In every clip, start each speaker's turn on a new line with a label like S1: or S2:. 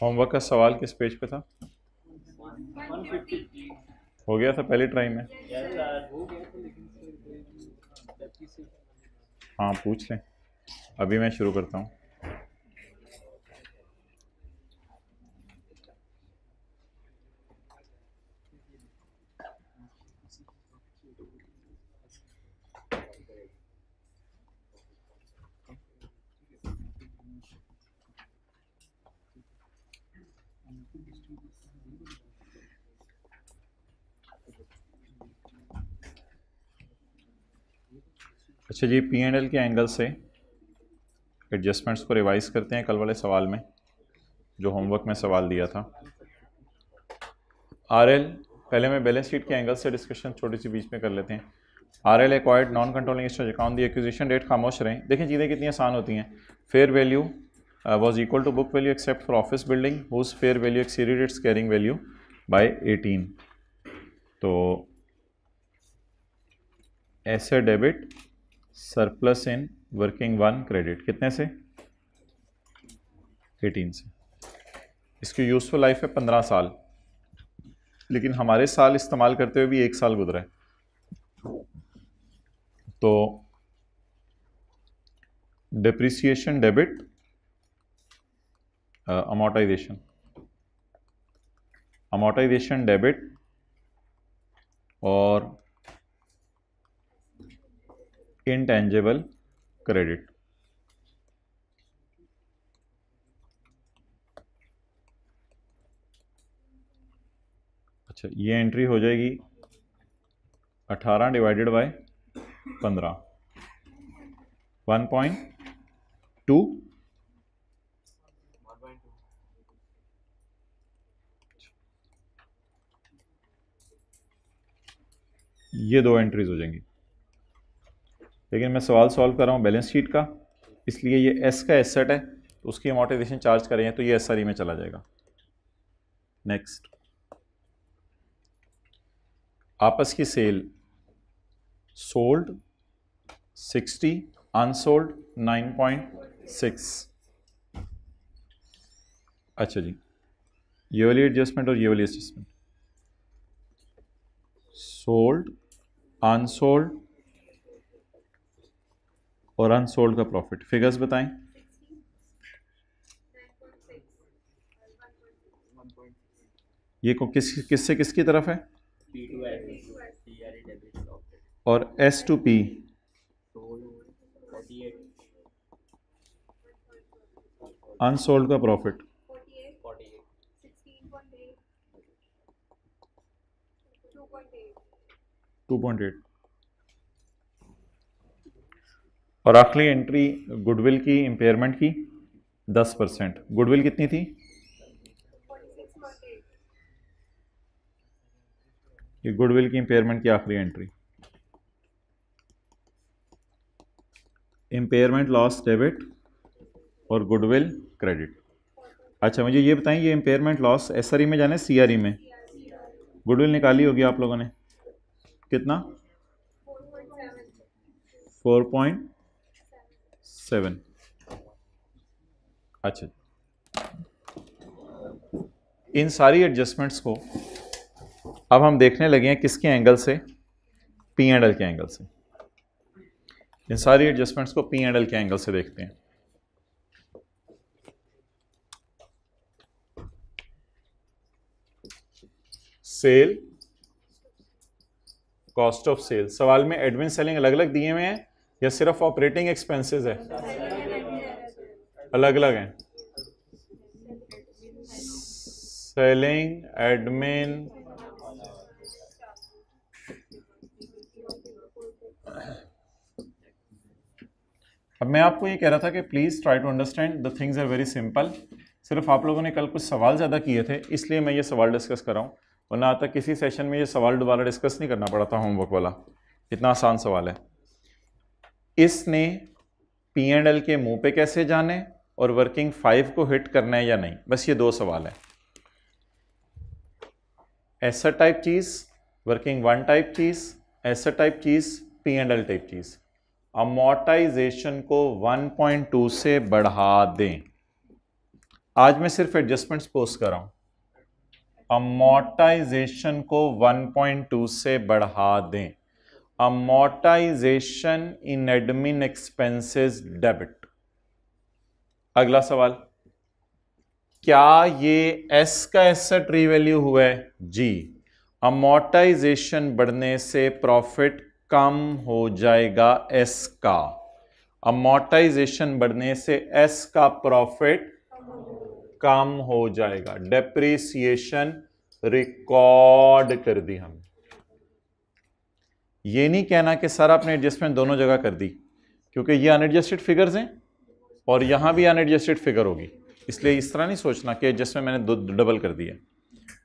S1: Homework का सवाल किस पेज पे था?
S2: 150।
S1: हो गया था पहली ट्राई में? हाँ पूछ लें, अभी मैं शुरू करता हूँ। अच्छा जी, पी एंड एल के एंगल से एडजस्टमेंट्स को रिवाइज करते हैं कल वाले सवाल में, जो होमवर्क में सवाल दिया था। आर एल, पहले मैं बैलेंस शीट के एंगल से डिस्कशन छोटी सी बीच में कर लेते हैं। R L acquired non controlling interest account the acquisition date, खामोश रहें। देखें चीज़ें कितनी आसान होती हैं। Fair value was equal to book value except for office building whose fair value exceeded its carrying value by 18। तो asset debit surplus in working one credit कितने से? 18 से। इसकी यूजफुल लाइफ है 15 साल, लेकिन हमारे साल इस्तेमाल करते हुए भी 1 साल गुजरा है। तो डिप्रिसिएशन डेबिट अमोर्टाइजेशन डेबिट और इंटेंजिबल क्रेडिट। अच्छा, ये एंट्री हो जाएगी 18 डिवाइडेड बाय 15, 1.2। ये दो एंट्रीज हो जाएंगी, लेकिन मैं सवाल सॉल्व कर रहा हूँ बैलेंस शीट का, इसलिए ये एस का एसेट है तो उसकी अमोर्टाइजेशन चार्ज करें तो ये एसआरई में चला जाएगा। नेक्स्ट, आपस की सेल, सोल्ड 60, अनसोल्ड 9.6। अच्छा जी, ये वाली एडजस्टमेंट और ये वाली एडजस्टमेंट, सोल्ड, अनसोल्ड और अनसोल्ड का प्रॉफिट, फिगर्स बताएं। ये को किससे किसकी तरफ है? और एस टू पी अनसोल्ड का प्रॉफिट 2.8। और आखिरी एंट्री गुडविल की इम्पेयरमेंट की 10%। गुडविल कितनी थी? ये गुडविल की इम्पेयरमेंट की आखिरी एंट्री। इम्पेयरमेंट लॉस डेबिट और गुडविल क्रेडिट। अच्छा मुझे ये बताएं, ये इम्पेयरमेंट लॉस एसआरई में जाना है सीआरई में? गुडविल निकाली होगी आप लोगों ने, कितना? 4.7। अच्छा, इन सारी एडजस्टमेंट्स को अब हम देखने लगे हैं किसके एंगल से? पी एंड एल के एंगल से। इन सारी एडजस्टमेंट्स को पी एंड एल के एंगल से देखते हैं। Sale, cost of sale. सवाल में एडमिन सेलिंग अलग अलग दिए हुए हैं या सिर्फ ऑपरेटिंग एक्सपेंसेस है? अलग अलग हैं। सेलिंग, एडमिन, अब मैं आपको ये कह रहा था कि please try to understand the things are very simple. सिर्फ आप लोगों ने कल कुछ सवाल ज़्यादा किए थे इसलिए मैं ये सवाल डिस्कस कर रहा हूँ, वरना आज तक किसी सेशन में ये सवाल दोबारा डिस्कस नहीं करना पड़ा था होमवर्क वाला। इतना आसान सवाल है। इसने पी एंड एल के मुंह पे कैसे जाने और वर्किंग 5 को हिट करना है या नहीं, बस ये दो सवाल है। Asset type cheese, working 1 type cheese, asset type cheese, P and L type cheese. Amortisation को 1.2 से बढ़ा दें। आज मैं सिर्फ एडजस्टमेंट्स पोस्ट कर रहा हूं। अमोर्टाइजेशन को 1.2 से बढ़ा दें। अमोर्टाइजेशन इन एडमिन एक्सपेंसेस डेबिट। अगला सवाल, क्या ये एस का एसेट रीवैल्यू हुआ है? जी। अमोर्टाइजेशन बढ़ने से प्रॉफिट कम हो जाएगा एस का। अमोर्टाइजेशन बढ़ने से एस का प्रॉफिट कम हो जाएगा। डेप्रिसिएशन रिकॉर्ड कर दी हमने। ये नहीं कहना कि सर आपने एडजस्टमेंट दोनों जगह कर दी, क्योंकि ये अनएडजस्टेड फिगर्स हैं और यहां भी अनएडजस्टेड फिगर होगी, इसलिए इस तरह नहीं सोचना कि एडजस्टमेंट मैंने डबल कर दिया।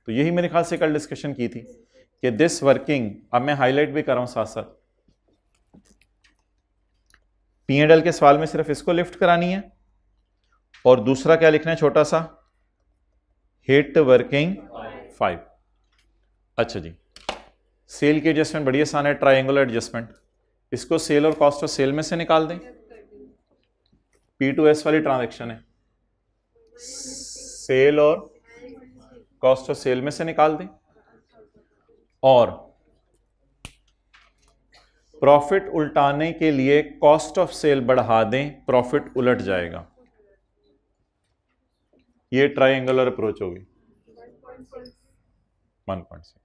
S1: तो यही मेरे ख्याल से कल डिस्कशन की थी कि दिस वर्किंग, अब मैं हाईलाइट भी कर रहा हूं साथ साथ, P&L के सवाल में सिर्फ इसको लिफ्ट करानी है और दूसरा क्या लिखना है छोटा सा, हिट वर्किंग 5। अच्छा जी, सेल की एडजस्टमेंट बड़ी आसान है, ट्रायंगुलर एडजस्टमेंट। इसको सेल और कॉस्ट ऑफ सेल में से निकाल दें। P2S वाली ट्रांजैक्शन है, सेल और कॉस्ट ऑफ सेल में से निकाल दें और प्रॉफिट उल्टाने के लिए कॉस्ट ऑफ सेल बढ़ा दें, प्रॉफिट उलट जाएगा। ये ट्रायंगुलर अप्रोच होगी। 1.6।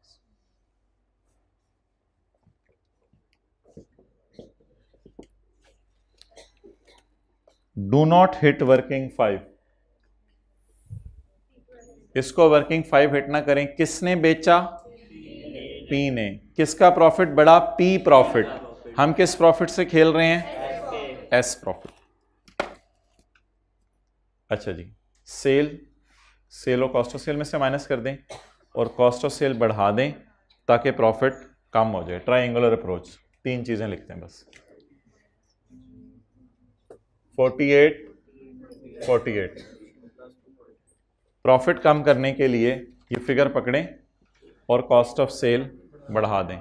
S1: Do not hit working 5। इसको वर्किंग 5 हिट ना करें। किसने बेचा? पी ने। किसका प्रॉफिट बढ़ा? P profit. हम किस प्रॉफिट से खेल रहे हैं? S profit. अच्छा जी, सेल और कॉस्ट ऑफ सेल में से माइनस कर दें और कॉस्ट ऑफ सेल बढ़ा दें ताकि प्रॉफिट कम हो जाए। Triangular approach. 3 चीजें लिखते हैं बस। 48 प्रॉफिट कम करने के लिए ये फिगर पकड़ें और कॉस्ट ऑफ सेल बढ़ा दें।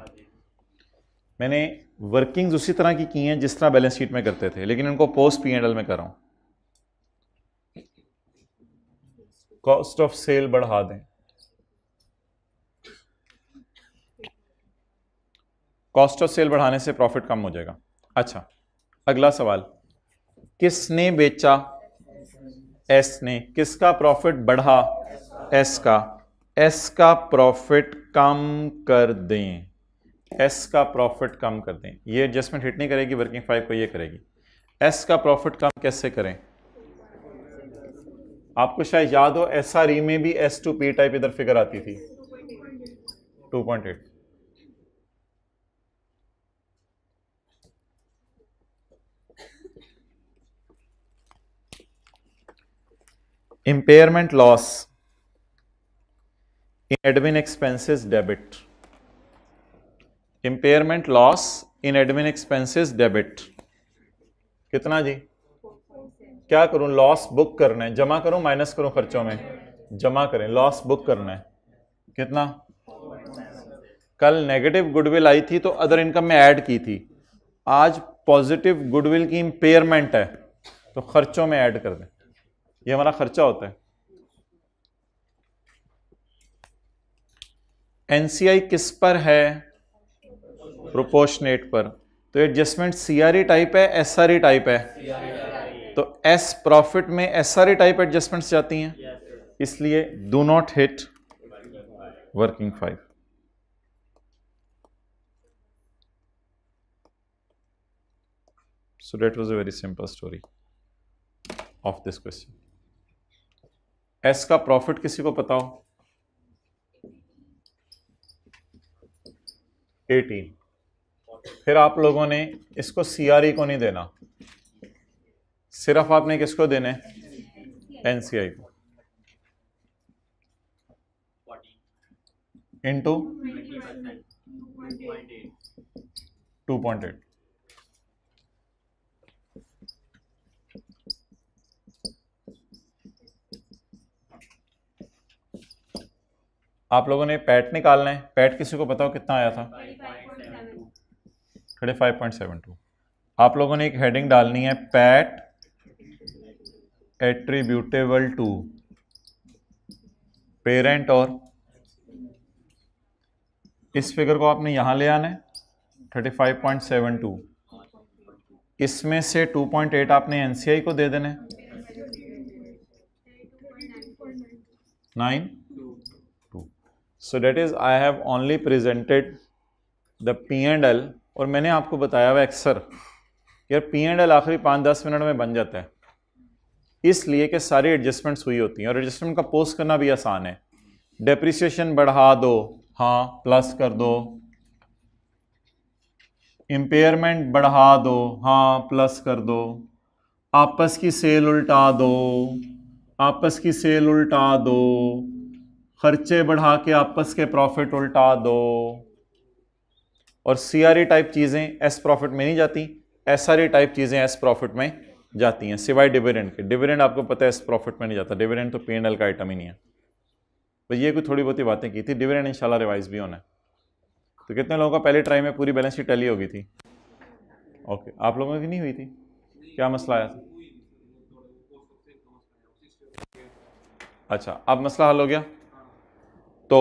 S1: मैंने वर्किंग्स उसी तरह की हैं जिस तरह बैलेंस शीट में करते थे, लेकिन इनको पोस्ट P&L में कर रहा हूं। कॉस्ट ऑफ सेल बढ़ा दें, कॉस्ट ऑफ सेल बढ़ाने से प्रॉफिट कम हो जाएगा। अच्छा, अगला सवाल, किसने बेचा? एस ने। किसका प्रॉफिट बढ़ा? एस का। एस का प्रॉफिट कम कर दें। एस का प्रॉफिट कम कर दें। ये एडजस्टमेंट हिट नहीं करेगी वर्किंग 5 को, ये करेगी। एस का प्रॉफिट कम कैसे करें? आपको शायद याद हो SRE में भी S2P टाइप इधर फिगर आती थी, 2.8। Impairment loss in admin expenses debit. Impairment loss in admin expenses debit कितना जी? क्या करूं? लॉस बुक करना है। जमा करूं माइनस करूं? खर्चों में जमा करें। लॉस बुक करना है। कितना? कल नेगेटिव गुडविल आई थी तो अदर इनकम में ऐड की थी। आज पॉजिटिव गुडविल की इंपेयरमेंट है तो खर्चों में ऐड कर दें। ये हमारा खर्चा होता है। NCI किस पर है? प्रोपोर्शनेट पर। तो एडजस्टमेंट CRE टाइप है, SRE टाइप है? तो एस प्रॉफिट में SRE टाइप एडजस्टमेंट्स जाती हैं, इसलिए do not hit working 5। So that was a very simple story of this question. S का प्रॉफिट किसी को पता हो? 18। फिर आप लोगों ने इसको CRE को नहीं देना, सिर्फ आपने किसको देने? NCI को। इंटू 2.8। आप लोगों ने पैट निकालना है। पैट किसी को पता हो कितना आया था? 35.72। आप लोगों ने एक हेडिंग डालनी है, पैट एट्रीब्यूटेबल टू पेरेंट और इस फिगर को आपने यहां ले आना है 35.72, इसमें से 2.8 आपने एनसीआई को दे देना है 9.2. So that is I have only presented the P and L, और मैंने आपको बताया हुआ अक्सर यार पी एंड एल आखिरी 5-10 मिनट में बन जाता है, इसलिए कि सारी एडजस्टमेंट्स हुई होती हैं और एडजस्टमेंट का पोस्ट करना भी आसान है। डेप्रिसिएशन बढ़ा दो, हाँ प्लस कर दो, इम्पेयरमेंट बढ़ा दो, हाँ प्लस कर दो, आपस की सेल उल्टा दो, आपस की सेल उल्टा दो, खर्चे बढ़ा के आपस के प्रॉफिट उल्टा दो, और सीआरई टाइप चीज़ें एस प्रॉफिट में नहीं जाती, एसआरई टाइप चीज़ें एस प्रॉफिट में जाती हैं, सिवाय डिविडेंड के। डिविडेंड आपको पता है एस प्रॉफिट में नहीं जाता, डिविडेंड तो P&L का आइटम ही नहीं है। तो ये कोई थोड़ी बहुत ही बातें की थी, डिविडेंड इंशाल्लाह रिवाइज भी होना है। तो कितने लोगों का पहले ट्राई में पूरी बैलेंस शीट टैली हो गई थी? ओके, आप लोगों की नहीं हुई थी? क्या मसला आया था? अच्छा, अब मसला हल हो गया। तो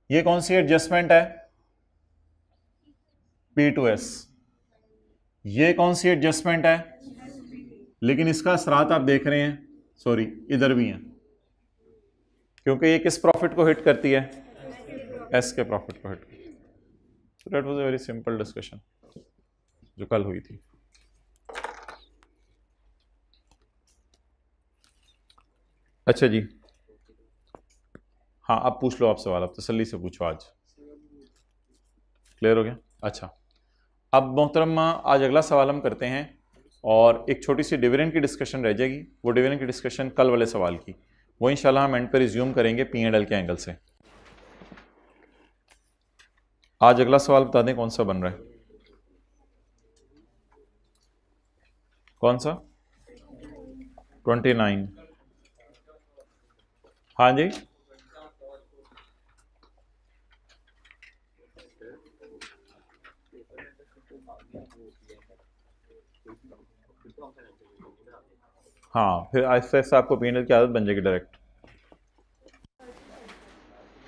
S1: ये कौन सी एडजस्टमेंट है? P2S। ये कौन सी एडजस्टमेंट है? लेकिन इसका असरात आप देख रहे हैं, सॉरी इधर भी हैं, क्योंकि ये किस प्रॉफिट को हिट करती है? एस के प्रॉफिट को हिट करती है। So that was a very simple discussion जो कल हुई थी। अच्छा जी, हाँ अब पूछ लो आप सवाल, अब तसल्ली से पूछो। आज क्लियर हो गया? अच्छा, अब मोहतरमा आज अगला सवाल हम करते हैं, और एक छोटी सी डिविडेंड की डिस्कशन रह जाएगी। वो डिविडेंड की डिस्कशन कल वाले सवाल की, वो इंशाल्लाह हम एंड पर रिज्यूम करेंगे P&L के एंगल से। आज अगला सवाल बता दें कौन सा बन रहा है? कौन सा? 29। हाँ जी, हाँ फिर आहिस्ता आहिस्ता आपको P&L की आदत बन जाएगी डायरेक्ट।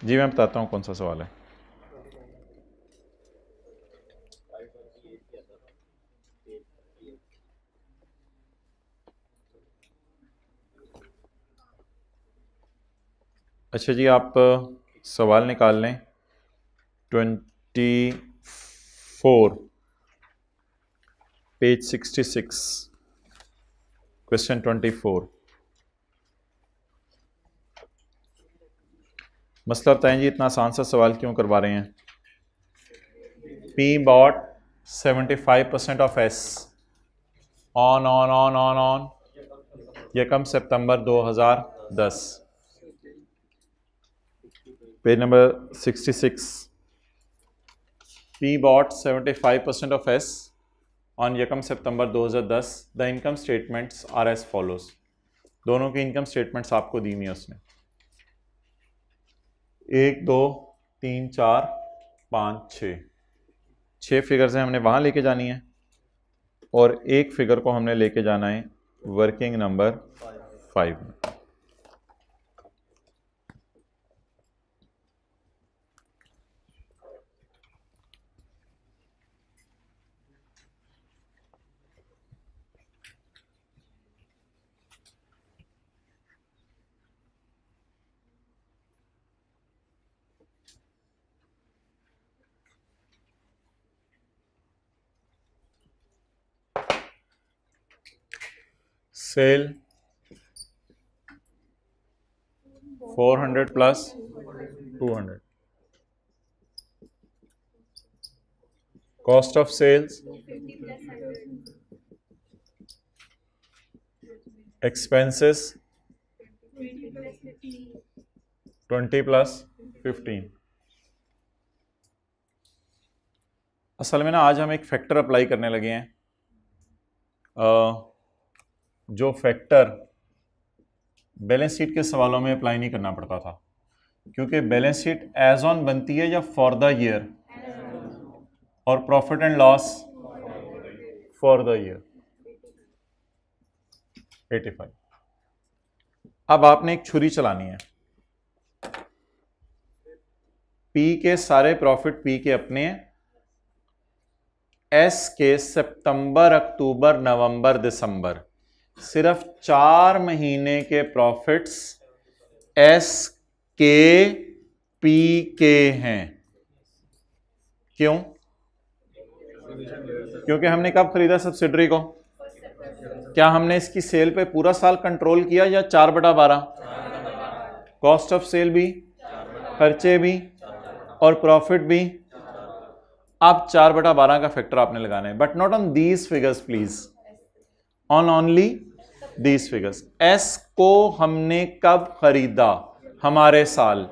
S1: जी मैं बताता हूँ कौन सा सवाल है। अच्छा जी, आप सवाल निकाल लें 24 पेज 66, क्वेश्चन 24। मसला बताएं जी, इतना आसान सा सवाल क्यों करवा रहे हैं? P bought 75% of S on यकम सितंबर 2010, page number 66। P bought 75% of S on यकम सितंबर 2010। The income statements are as follows. दोनों की इनकम स्टेटमेंट्स आपको दी हुई है उसने, 1 2 3 4 5 6 फिगर्स हैं, हमने वहां लेके जानी है, और एक फिगर को हमने लेके जाना है वर्किंग नंबर 5 में। Sale 400 plus 200, cost of sales expenses 20 plus 15। असल में ना आज हम एक फैक्टर अप्लाई करने लगे हैं, जो फैक्टर बैलेंस शीट के सवालों में अप्लाई नहीं करना पड़ता था, क्योंकि बैलेंस शीट एज ऑन बनती है या फॉर द ईयर, और profit and loss for the year 85। अब आपने एक छुरी चलानी है, पी के सारे प्रॉफिट पी के अपने हैं, एस के सितंबर अक्टूबर नवंबर दिसंबर, सिर्फ 4 महीने के प्रॉफिट्स एस के पी के हैं। क्यों? क्योंकि हमने कब खरीदा सब्सिडरी को? क्या हमने इसकी सेल पे पूरा साल कंट्रोल किया या 4/12? कॉस्ट ऑफ सेल भी, खर्चे भी और प्रॉफिट भी। अब 4/12 का फैक्टर आपने लगाना है, but not on these figures please, on only these figures. S को हमने कब खरीदा? हमारे साल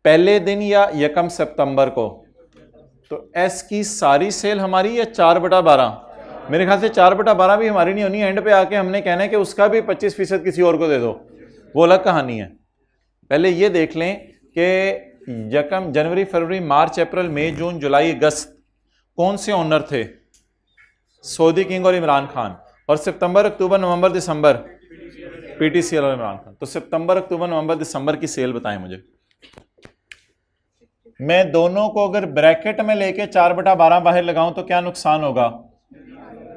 S1: पहले दिन या यकम सितंबर को? तो एस की सारी सेल हमारी या 4/12? मेरे ख्याल से 4/12 भी हमारी नहीं होनी, एंड पे आके हमने कहना है कि उसका भी 25% किसी और को दे दो, वो अलग कहानी है। पहले ये देख लें कि यकम जनवरी फरवरी मार्च अप्रैल मई जून जुलाई अगस्त कौन से ओनर थे? सऊदी किंग और इमरान खान। और सितंबर अक्टूबर नवंबर दिसंबर पीटीसीएल और इमरान खान। तो सितंबर अक्टूबर नवंबर दिसंबर की सेल बताएं मुझे। मैं दोनों को अगर ब्रैकेट में लेके 4/12 बाहर लगाऊं तो क्या नुकसान होगा?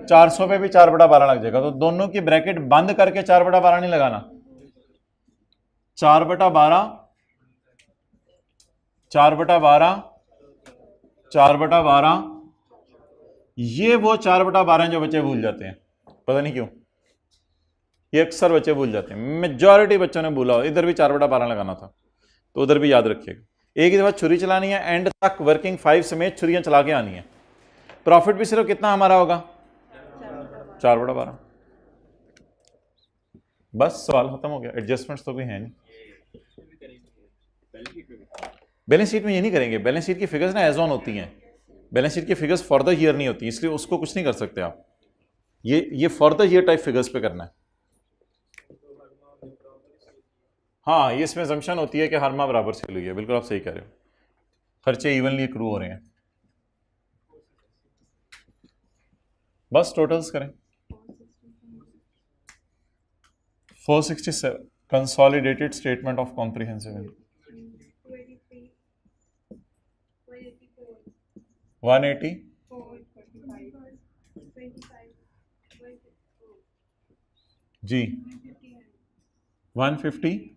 S1: 400 पे भी 4/12 लग जाएगा। तो दोनों की ब्रैकेट बंद करके 4/12 नहीं लगाना, 4/12 4/12 4/12। ये वो 4/12 जो बच्चे भूल जाते हैं, पता नहीं क्यों, ये अक्सर बच्चे भूल जाते हैं। मेजॉरिटी बच्चों ने भूला, इधर भी 4/12 लगाना था, तो उधर भी याद रखिएगा। एक ही दफा छुरी चलानी है, एंड तक वर्किंग 5 समेत छुरियां चला के आनी है। प्रॉफिट भी सिर्फ कितना हमारा होगा? 4/12। बस सवाल खत्म हो गया। एडजस्टमेंट्स तो कोई है नहीं। बैलेंस शीट में ये नहीं करेंगे, बैलेंस शीट की फिगर्स ना एज ऑन होती हैं, बैलेंस शीट की फिगर्स फॉर द ईयर नहीं होती, इसलिए उसको कुछ नहीं कर सकते आप। ये for the year type figures पे करना है। हाँ, ये इसमें जम्पशन होती है कि हर माह बराबर सेल हुई है। बिल्कुल आप सही कह रहे हो, खर्चे इवनली एक्रू हो रहे हैं। बस टोटल्स करें। 467 consolidated statement of comprehensive income, 180 जी, 150।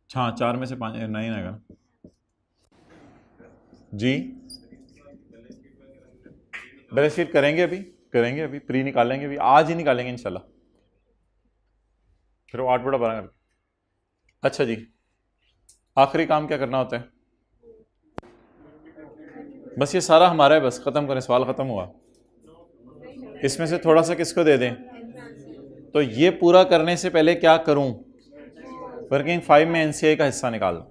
S1: हाँ, 4 में से 5 9 आएगा जी। बैलेंस शीट करेंगे अभी प्री निकालेंगे अभी, आज ही निकालेंगे इंशाल्लाह। फिर वो 8/12 करके। अच्छा जी, आखिरी काम क्या करना होता है? बस ये सारा हमारा है, बस खत्म करें, सवाल खत्म हुआ। इसमें से थोड़ा सा किसको दे दें? तो ये पूरा करने से पहले क्या करूं? वर्किंग 5 में एनसीआई का हिस्सा निकाल दो।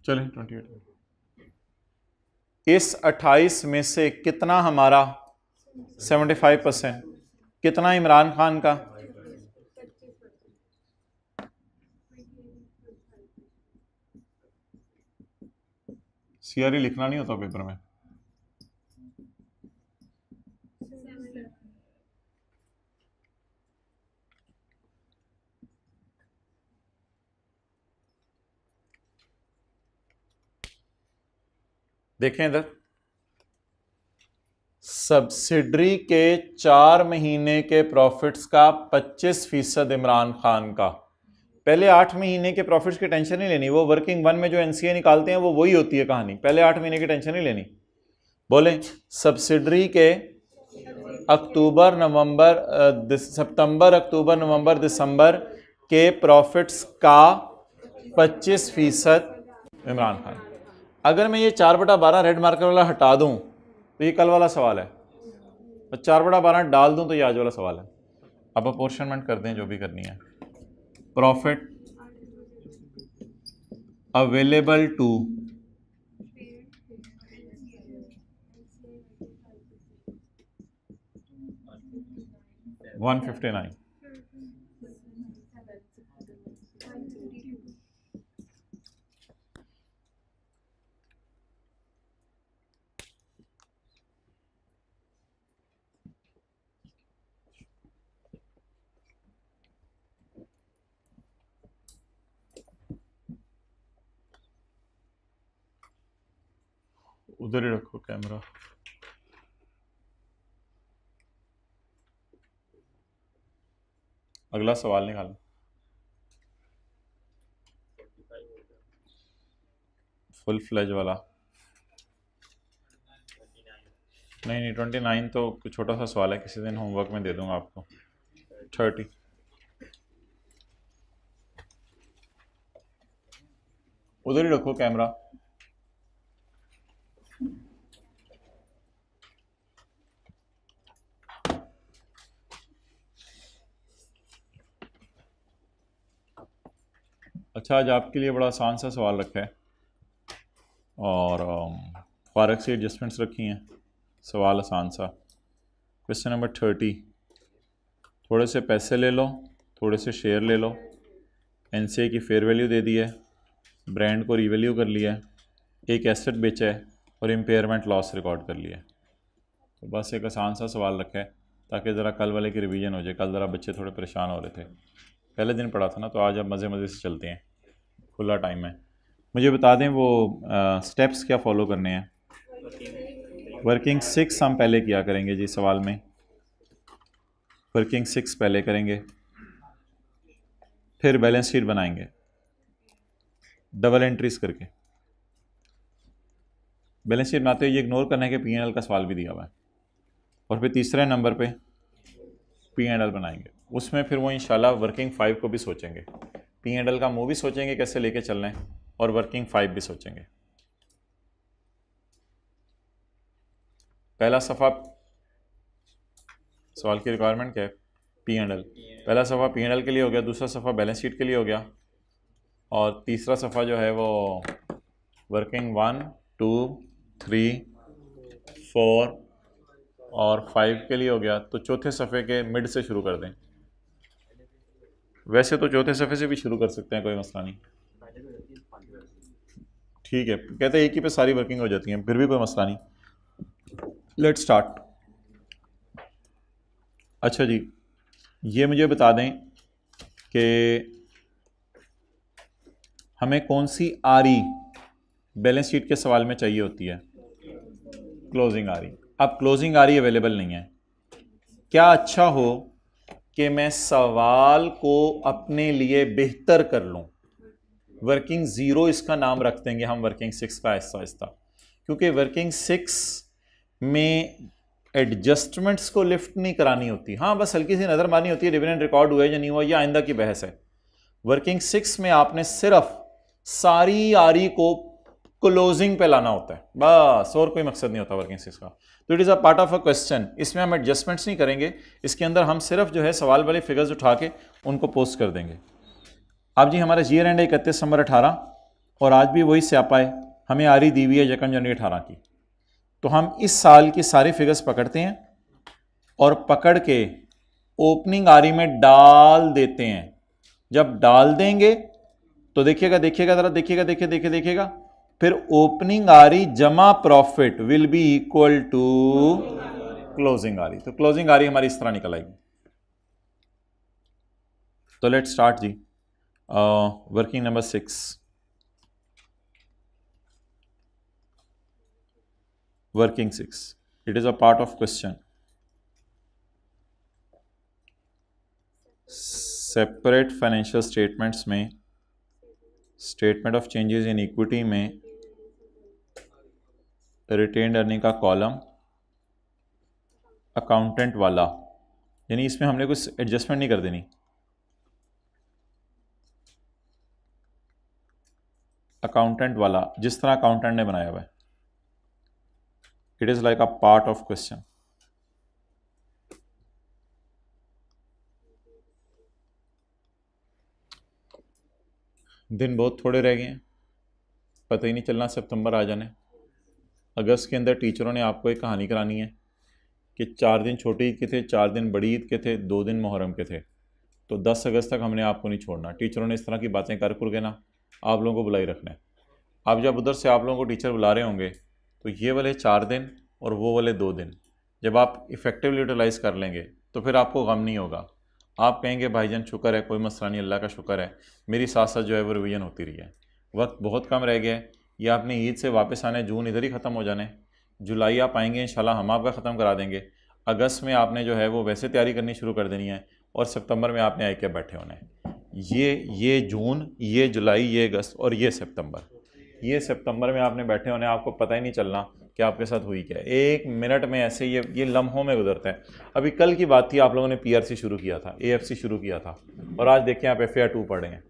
S1: चलें 28। इस 28 में से कितना हमारा? 75%। कितना इमरान खान का? सीआरई लिखना नहीं होता पेपर में। देखें इधर, सब्सिडरी के 4 महीने के प्रॉफिट्स का 25% इमरान खान का। पहले 8 महीने के प्रॉफिट्स की टेंशन नहीं लेनी, वो वर्किंग 1 में जो एनसीए निकालते हैं वो वही होती है कहानी। पहले 8 महीने की टेंशन नहीं लेनी। बोले सब्सिडरी के सितंबर अक्टूबर नवंबर दिसंबर के प्रॉफिट्स का 25% इमरान खान। अगर मैं ये 4/12 रेड मार्कर वाला हटा दूं तो ये कल वाला सवाल है, और 4/12 डाल दूं तो ये आज वाला सवाल है। अब अपोर्शनमेंट कर दें जो भी करनी है। प्रॉफिट अवेलेबल टू 159, उधर ही रखो कैमरा। अगला सवाल निकालो। फुल फ्लेज वाला नहीं 29 तो कुछ छोटा सा सवाल है, किसी दिन होमवर्क में दे दूंगा आपको। 30 उधर ही रखो कैमरा। अच्छा, आज आपके लिए बड़ा आसान सा सवाल रखा है और फारक से एडजस्टमेंट्स रखी हैं। सवाल आसान सा। Question number 30। थोड़े से पैसे ले लो, थोड़े से शेयर ले लो, एनसीए की फेयर वैल्यू दे दी है, ब्रांड को रीवैल्यू कर लिया है, एक एसेट बेचा है और इम्पेयरमेंट लॉस रिकॉर्ड कर लिया है। तो बस एक आसान सा सवाल रखा है ताकि ज़रा कल वाले की रिवीजन हो जाए। कल ज़रा बच्चे थोड़े परेशान हो रहे थे, पहले दिन पढ़ा था ना, तो आज अब मज़े मज़े से चलते हैं, खुला टाइम है। मुझे बता दें वो स्टेप्स क्या फॉलो करने हैं। वर्किंग 6 हम पहले किया करेंगे जी सवाल में। वर्किंग 6 पहले करेंगे, फिर बैलेंस शीट बनाएंगे डबल एंट्रीज करके। बैलेंस शीट बनाते हुए ये इग्नोर करने के P&L का सवाल भी दिया हुआ है, और फिर तीसरे नंबर पे P&L बनाएंगे। उसमें फिर वो इंशाल्लाह वर्किंग 5 को भी सोचेंगे, P&L का मूव भी सोचेंगे कैसे लेके चलना है, और वर्किंग 5 भी सोचेंगे। पहला सफ़ा सवाल की रिक्वायरमेंट क्या है? P&L। पहला सफ़ा P&L के लिए हो गया, दूसरा सफ़ा बैलेंस शीट के लिए हो गया, और तीसरा सफ़ा जो है वो वर्किंग 1, 2, 3, 4 और 5 के लिए हो गया। तो चौथे सफ़े के मिड से शुरू कर दें। वैसे तो चौथे सफ़े से भी शुरू कर सकते हैं, कोई मसला नहीं। ठीक है, कहते हैं एक ही पे सारी वर्किंग हो जाती हैं, फिर भी कोई मसला नहीं। Let start. अच्छा जी, ये मुझे बता दें कि हमें कौन सी आरी बैलेंस शीट के सवाल में चाहिए होती है? क्लोजिंग आरी। अब क्लोजिंग आरी अवेलेबल नहीं है। क्या अच्छा हो कि मैं सवाल को अपने लिए बेहतर कर लूं। वर्किंग 0 इसका नाम रख देंगे हम, वर्किंग 6 का आहिस्ता आहिस्ता, क्योंकि वर्किंग 6 में एडजस्टमेंट्स को लिफ्ट नहीं करानी होती। हाँ, बस हल्की सी नज़र मारनी होती है, डिविडेंड रिकॉर्ड हुआ है या नहीं हुआ, या आइंदा की बहस है। वर्किंग 6 में आपने सिर्फ सारी आरी को क्लोजिंग पे लाना होता है, बस, और कोई मकसद नहीं होता वर्किंग 6 का। तो it is a part of a question. इसमें हम एडजस्टमेंट्स नहीं करेंगे, इसके अंदर हम सिर्फ जो है सवाल वाले फिगर्स उठा के उनको पोस्ट कर देंगे। अब जी हमारा ईयर एंड 31/18 और आज भी वही स्यापा है, हमें आरी दी हुई है 1 जनवरी 18 की। तो हम इस साल के सारे फिगर्स पकड़ते हैं और पकड़ के ओपनिंग आरी में डाल देते हैं। जब डाल देंगे तो देखिएगा ज़रा, देखिएगा, फिर ओपनिंग आरी जमा profit will be equal to closing आरी। तो क्लोजिंग आरी हमारी इस तरह निकल आएगी। तो लेट स्टार्ट जी। Working number 6, working 6, it is a part of question. Separate financial statements में statement of changes in equity में रिटेन्ड अर्निंग का कॉलम अकाउंटेंट वाला, यानी इसमें हमने कुछ एडजस्टमेंट नहीं कर देनी। अकाउंटेंट वाला जिस तरह अकाउंटेंट ने बनाया हुआ है, it is like a part of question. दिन बहुत थोड़े रह गए हैं, पता ही नहीं चलना सितंबर आ जाने। अगस्त के अंदर टीचरों ने आपको एक कहानी करानी है कि 4 दिन छोटी ईद के थे, 4 दिन बड़ी ईद के थे, 2 दिन मुहर्रम के थे। तो 10 अगस्त तक हमने आपको नहीं छोड़ना। टीचरों ने इस तरह की बातें कर के ना आप लोगों को बुलाई रखना है। अब जब उधर से आप लोगों को टीचर बुला रहे होंगे तो ये वाले 4 दिन और वो वाले 2 दिन जब आप इफ़ेक्टिवली यूटिलाइज़ कर लेंगे तो फिर आपको गम नहीं होगा। आप कहेंगे भाईजान शुक्र है, कोई मसला नहीं, अल्लाह का शुक्र है, मेरी साथ साथ जो है वो रिवीजन होती रही है। वक्त बहुत कम रह गया है, ये आपने ईद से वापस आने, जून इधर ही ख़त्म हो जाने, जुलाई आप आएंगे इंशाल्लाह हम आपका ख़त्म करा देंगे, अगस्त में आपने जो है वो वैसे तैयारी करनी शुरू कर देनी है, और सितंबर में आपने आके बैठे होना है। ये जून, ये जुलाई, ये अगस्त और ये सितंबर, ये सितंबर में आपने बैठे होने, आपको पता ही नहीं चलना कि आपके साथ हुई क्या है। 1 मिनट में ऐसे ये लम्हों में गुजरते हैं। अभी कल की बात थी, आप लोगों ने PRC शुरू किया था, AFC शुरू किया था, और आज देखें आप FAR 2 पढ़ रहे हैं।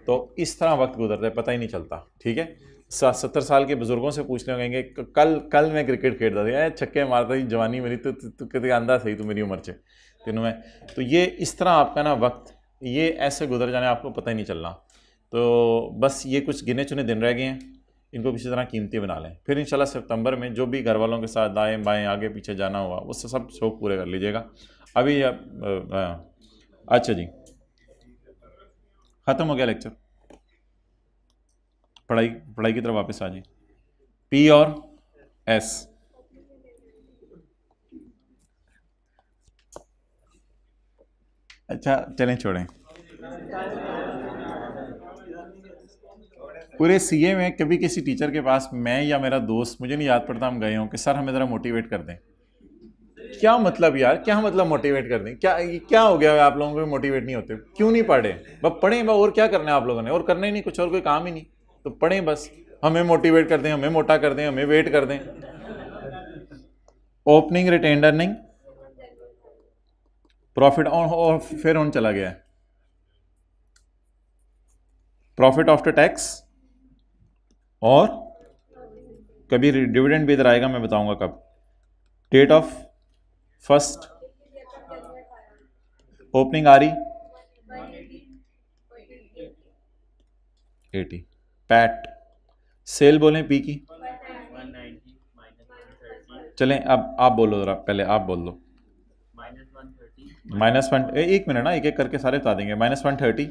S1: तो इस तरह वक्त गुजरता है, पता ही नहीं चलता। ठीक है, 70 साल के बुजुर्गों से पूछ रहे कहेंगे कल मैं क्रिकेट खेलता था, छक्के मारता थी, जवानी मेरी तो कहते अंदा सही तो मेरी उम्र से तीनों में। तो ये इस तरह आपका ना वक्त ये ऐसे गुजर जाने, आपको पता ही नहीं चलना। तो बस ये कुछ गिने चुने दिन रह गए हैं, इनको किसी तरह कीमती बना लें, फिर इंशाल्लाह सितंबर में जो भी घर वालों के साथ दाएं बाएं आगे पीछे जाना हुआ उससे सब शौक पूरे कर लीजिएगा। अभी अच्छा जी, ख़त्म हो गया लेक्चर, पढ़ाई की तरफ वापस आ जाए। P और S, अच्छा चलें छोड़ें। पूरे CA में कभी किसी टीचर के पास मैं या मेरा दोस्त, मुझे नहीं याद पड़ता, हम गए हों कि सर हमें ज़रा मोटिवेट कर दें। क्या मतलब यार, क्या मतलब मोटिवेट कर दें? क्या हो गया है आप लोगों को मोटिवेट नहीं होते? क्यों नहीं पढ़े? बस पढ़ें, और क्या करना है आप लोगों ने? और करना ही नहीं कुछ, और कोई काम ही नहीं, तो पढ़ें बस। हमें मोटिवेट कर दें, हमें मोटा कर दें, हमें वेट कर दें। ओपनिंग रिटेन्ड अर्निंग, प्रॉफिट और फिर ऑन चला गया है, प्रॉफिट आफ्टर टैक्स, और कभी डिविडेंड भी इधर आएगा, मैं बताऊंगा कब। डेट ऑफ फर्स्ट ओपनिंग आ रही 80, पैट सेल बोलें P की, चलें अब आप बोलो जरा, पहले आप बोल दो। -1, एक मिनट ना, एक एक करके सारे बता देंगे। -130,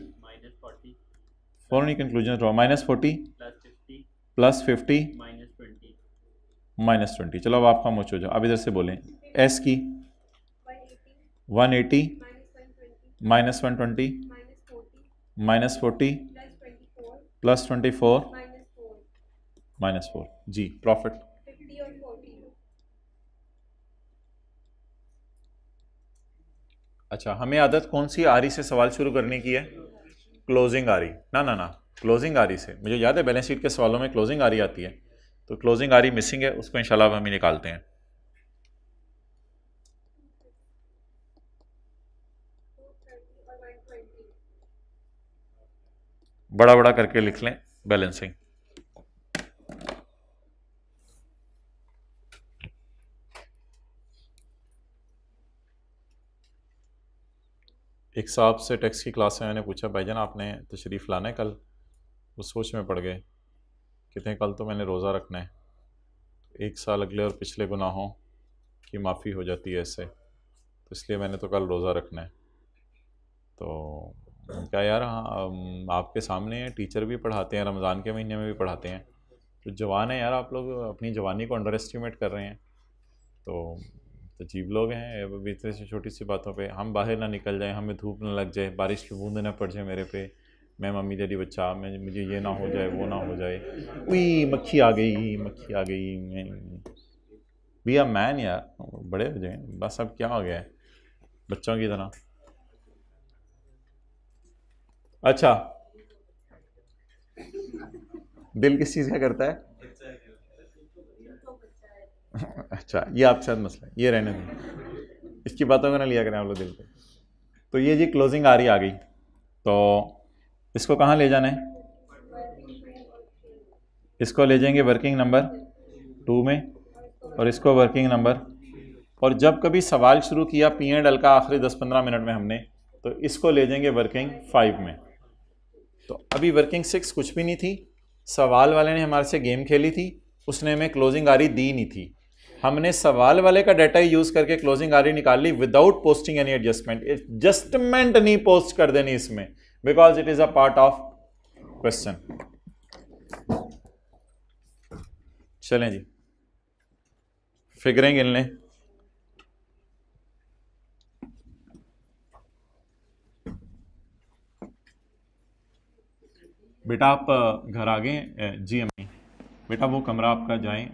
S1: फॉरन कंक्लूजन ड्रॉ, -40 +50 -20। चलो अब आप खामोश हो जाओ, अब इधर से बोलें। S की 180 -120 -40 +24 -4 जी। प्रॉफिट अच्छा, हमें आदत कौन सी आरी से सवाल शुरू करने की है? क्लोजिंग आरी। ना क्लोजिंग आरी से, मुझे याद है बैलेंस शीट के सवालों में क्लोजिंग आरी आती है, तो क्लोजिंग आरी मिसिंग है, उसको इंशाल्लाह हम ही निकालते हैं। बड़ा बड़ा करके लिख लें बैलेंसिंग। एक साहब से टैक्स की क्लास में मैंने पूछा, भाईजान आपने तशरीफ़ लाना है कल? वो सोच में पड़ गए, कहते हैं कल तो मैंने रोज़ा रखना है, 1 साल अगले और पिछले गुनाहों की माफ़ी हो जाती है इससे, तो इसलिए मैंने तो कल रोज़ा रखना है। तो क्या यार, हाँ आपके सामने टीचर भी पढ़ाते हैं, रमज़ान के महीने में भी पढ़ाते हैं, तो जवान है यार, आप लोग अपनी जवानी को अंडर एस्टिमेट कर रहे हैं। तो अजीब लोग हैं, अभी इतनी सी छोटी सी बातों पे हम बाहर ना निकल जाएं, हमें धूप ना लग जाए, बारिश की बूंद ना पड़ जाए मेरे पे, मैं मम्मी डैडी बच्चा, मैं मुझे ये ना हो जाए वो ना हो जाए, उई मक्खी आ गई, मक्खी आ गई। बी अ मैन यार, बड़े हो जाए बस, अब क्या हो गया है बच्चों की तरह। अच्छा, दिल किस चीज़ का करता है? अच्छा, ये आपके साथ मसला है, ये रहने दें, इसकी बातों को ना लिया करें आप लोग दिल पे। तो ये जी क्लोजिंग आ रही आ गई, तो इसको कहाँ ले जाना है? इसको ले जाएंगे वर्किंग नंबर 2 में, और इसको वर्किंग नंबर, और जब कभी सवाल शुरू किया P&L का आखिरी 10-15 मिनट में हमने, तो इसको ले जाएंगे वर्किंग 5 में। तो अभी वर्किंग 6 कुछ भी नहीं थी, सवाल वाले ने हमारे से गेम खेली थी, उसने हमें क्लोजिंग आरी दी नहीं थी, हमने सवाल वाले का डाटा यूज करके क्लोजिंग आरी निकाल ली without posting any adjustment. Adjustment नहीं पोस्ट कर देनी इसमें, because it is a part of question. चलें जी, फिगरें गिन लें। बेटा आप घर आ गए GME, बेटा वो कमरा आपका जाएं,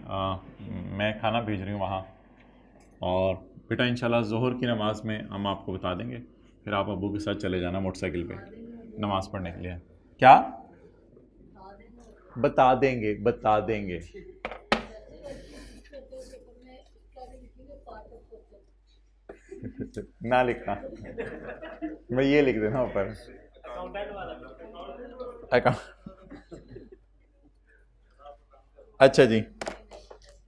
S1: मैं खाना भेज रही हूँ वहाँ। और बेटा इंशाल्लाह ज़ोहर की नमाज़ में हम आपको बता देंगे, फिर आप अब्बू के साथ चले जाना मोटरसाइकिल पे नमाज़ पढ़ने के लिए। क्या बता देंगे? बता देंगे। ना लिखना, मैं ये लिख देना ऊपर अकाउंट। अच्छा जी,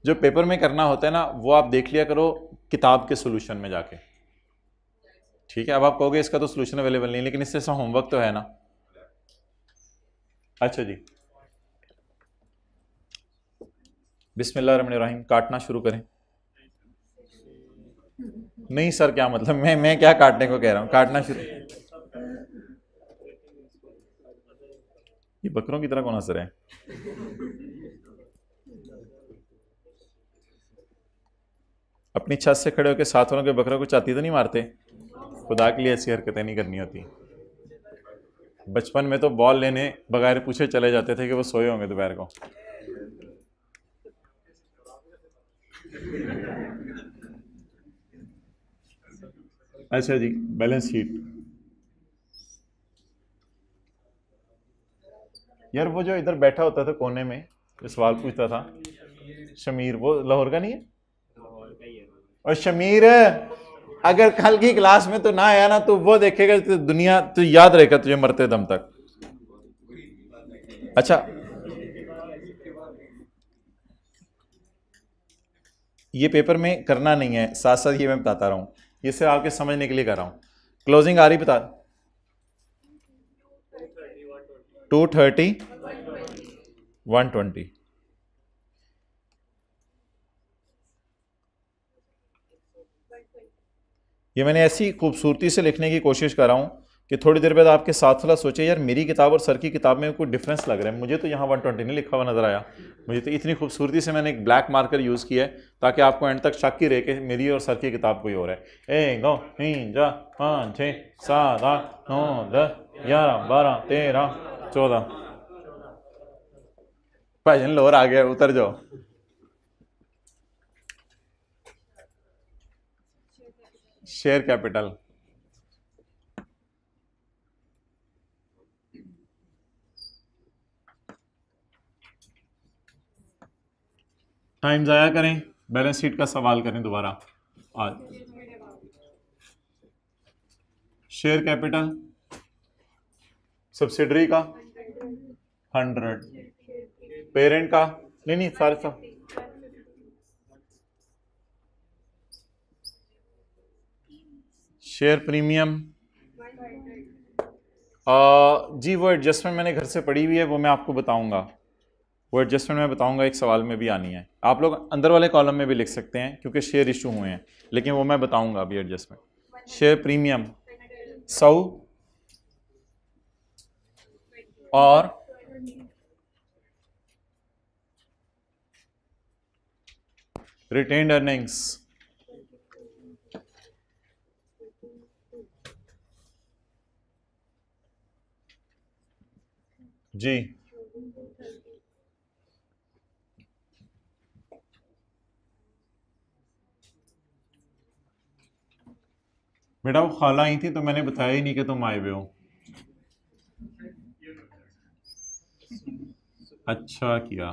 S1: जो पेपर में करना होता है ना वो आप देख लिया करो किताब के सोल्यूशन में जाके, ठीक है। अब आप कहोगे इसका तो सोल्यूशन अवेलेबल नहीं, लेकिन इससे ऐसा होमवर्क तो है ना। अच्छा जी, बिस्मिल्लाहिर्रहमानिर्रहीम, काटना शुरू करें। नहीं सर, क्या मतलब, मैं क्या काटने को कह रहा हूँ, काटना शुरू। ये बकरों की तरह कौन हंस रहे हैं? अपनी छत से खड़े होकर साथ वालों के बकरों को चाती तो नहीं मारते? खुदा के लिए ऐसी हरकतें नहीं करनी होती। बचपन में तो बॉल लेने बगैर पूछे चले जाते थे कि वो सोए होंगे दोपहर को। अच्छा जी, बैलेंस शीट। यार वो जो इधर बैठा होता था कोने में जो सवाल पूछता था, शमीर, वो लाहौर का नहीं है? और शमीर अगर कल की क्लास में तो ना आया ना तो वो देखेगा तो दुनिया तो याद रहेगा तुझे मरते दम तक। अच्छा, ये पेपर में करना नहीं है, साथ साथ ये मैं बताता रहा हूँ, ये सिर्फ आपके समझने के लिए कर रहा हूँ। क्लोजिंग आ रही बता। 230 120। ये मैंने ऐसी खूबसूरती से लिखने की कोशिश कर रहा हूँ कि थोड़ी देर बाद आपके साथ वाला सोचे यार मेरी किताब और सर की किताब में कोई डिफरेंस लग रहा है, मुझे तो यहाँ 120 नहीं लिखा हुआ नजर आया। मुझे तो इतनी खूबसूरती से मैंने एक ब्लैक मार्कर यूज़ किया है ताकि आपको एंड तक शक ही रहे कि मेरी और सर की किताब कोई और है। 1 2 3 4 5 6 7 8 9 10 11 12 13 14। भाईजन लोअर आ गया, उतर जाओ। शेयर कैपिटल, टाइम ज़ाया करें, बैलेंस शीट का सवाल करें दोबारा आज। शेयर कैपिटल सब्सिडरी का 100, पेरेंट का नहीं सारे सब। शेयर प्रीमियम जी वो एडजस्टमेंट मैंने घर से पढ़ी हुई है, वो मैं आपको बताऊंगा। वो एडजस्टमेंट मैं बताऊंगा, एक सवाल में भी आनी है। आप लोग अंदर वाले कॉलम में भी लिख सकते हैं क्योंकि शेयर इशू हुए हैं, लेकिन वो मैं बताऊंगा अभी एडजस्टमेंट। शेयर प्रीमियम 100 और रिटेन्ड अर्निंग्स जी। बेटा वो खाला आई थी तो मैंने बताया ही नहीं कि तुम आए हुए हो। अच्छा किया।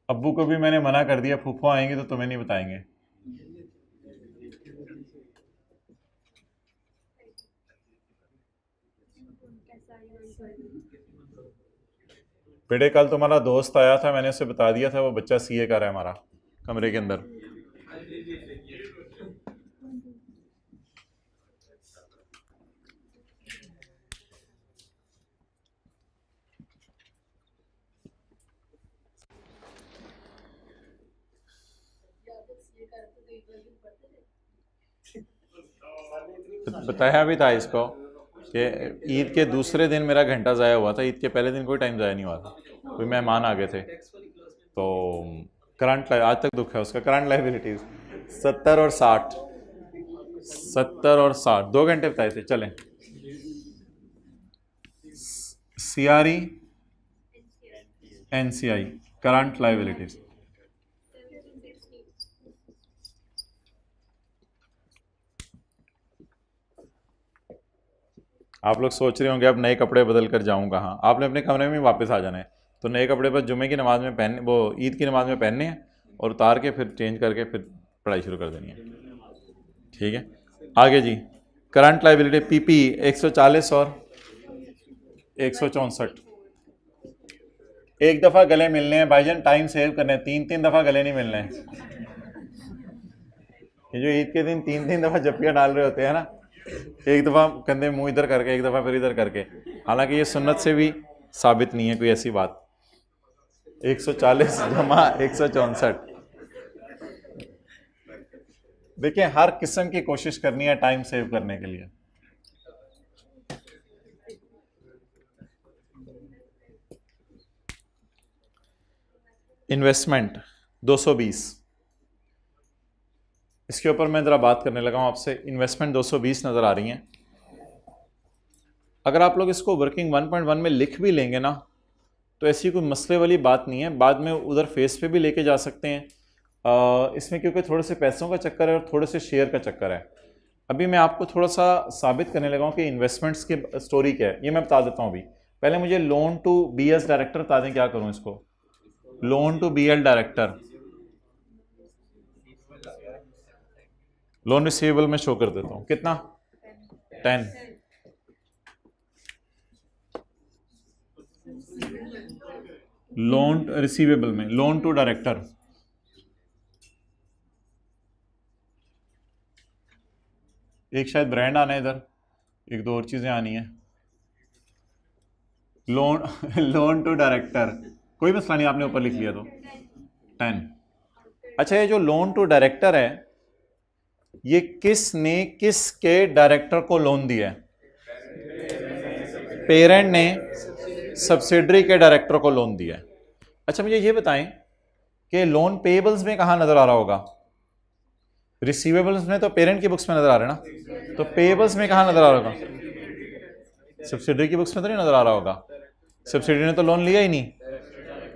S1: अब्बू को भी मैंने मना कर दिया, फूफो आएंगे तो तुम्हें नहीं बताएंगे। बेटे कल तुम्हारा दोस्त आया था, मैंने उसे बता दिया था, वो बच्चा सीए कर रहा है हमारा कमरे के अंदर। बताया भी था इसको कि ईद के दूसरे दिन मेरा घंटा ज़ाया हुआ था, ईद के पहले दिन कोई टाइम ज़ाया नहीं हुआ था, कोई मेहमान आ गए थे। तो करंट आज तक दुख है उसका, करंट लाइबिलिटीज़ 70 और 60। 70 और 60 2 घंटे बताए थे। चलें, CRE NCI करंट लाइबिलिटीज। आप लोग सोच रहे होंगे अब नए कपड़े बदल कर जाऊँ कहाँ। आपने अपने कमरे में वापस आ जाना है। तो नए कपड़े बस जुमे की नमाज में पहनने, वो ईद की नमाज में पहनने हैं और उतार के फिर चेंज करके फिर पढ़ाई शुरू कर देनी है। ठीक है, आगे जी। करंट लाइबिलिटी PP 140 और 164। एक दफ़ा गले मिलने हैं भाईजान, टाइम सेव करने हैं, 3-3 दफ़ा गले नहीं मिलने हैं। ये जो ईद के दिन 3-3 दफ़ा जप्पियाँ डाल रहे होते हैं ना, एक दफ़ा कंधे मुंह इधर करके, एक दफ़ा फिर इधर करके, हालांकि ये सुन्नत से भी साबित नहीं है कोई ऐसी बात। 140 जमा 164। देखिए, हर किस्म की कोशिश करनी है टाइम सेव करने के लिए। इन्वेस्टमेंट 220, इसके ऊपर मैं ज़रा बात करने लगा हूँ आपसे। इन्वेस्टमेंट 220 नज़र आ रही हैं। अगर आप लोग इसको वर्किंग 1.1 में लिख भी लेंगे ना, तो ऐसी कोई मसले वाली बात नहीं है, बाद में उधर फेस पे भी लेके जा सकते हैं। इसमें क्योंकि थोड़े से पैसों का चक्कर है और थोड़े से शेयर का चक्कर है। अभी मैं आपको थोड़ा सा साबित करने लगा हूँ कि इन्वेस्टमेंट्स की स्टोरी क्या है, ये मैं बता देता हूँ। अभी पहले मुझे लोन टू BS डायरेक्टर बता दें, क्या करूँ इसको। Loan to BL director, loan receivable में शो कर देता हूँ, कितना 10। लोन रिसीवेबल में लोन टू डायरेक्टर, एक शायद ब्रांड आना है इधर, एक दो और चीज़ें आनी है। लोन टू डायरेक्टर, कोई मसला नहीं, आपने ऊपर लिख लिया तो 10। अच्छा, ये जो लोन टू डायरेक्टर है, ये किसने किसके डायरेक्टर को लोन दिया है? पेरेंट ने सब्सिडरी के डायरेक्टर को लोन दिया है। अच्छा, मुझे ये बताएं कि लोन पेएबल्स में कहां नजर आ रहा होगा? रिसीवेबल्स में तो पेरेंट की बुक्स में नजर आ रहा है ना, तो पेएबल्स में कहां नजर आ रहा होगा? सब्सिडरी की बुक्स में तो नहीं नजर आ रहा होगा। सब्सिडरी ने तो लोन लिया ही नहीं।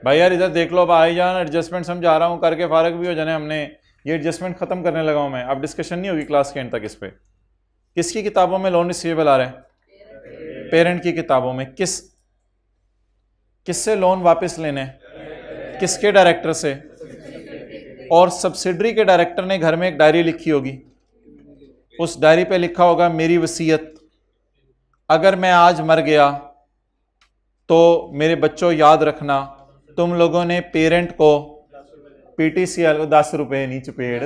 S1: भाई यार इधर देख लो भाईजान, एडजस्टमेंट समझा रहा हूं, करके फारग भी हो जाने हमने। ये एडजस्टमेंट खत्म करने लगा हूं मैं, अब डिस्कशन नहीं होगी क्लास के एंड तक इस पे। किसकी किताबों में लोन रिसीवेबल आ रहा है? पेरेंट की किताबों में। किससे लोन वापस लेने? किसके डायरेक्टर से? और सब्सिडरी के डायरेक्टर ने घर में एक डायरी लिखी होगी, उस डायरी पे लिखा होगा मेरी वसीयत, अगर मैं आज मर गया तो मेरे बच्चों याद रखना, तुम लोगों ने पेरेंट को PTCL को 10 रुपए नहीं चपेड़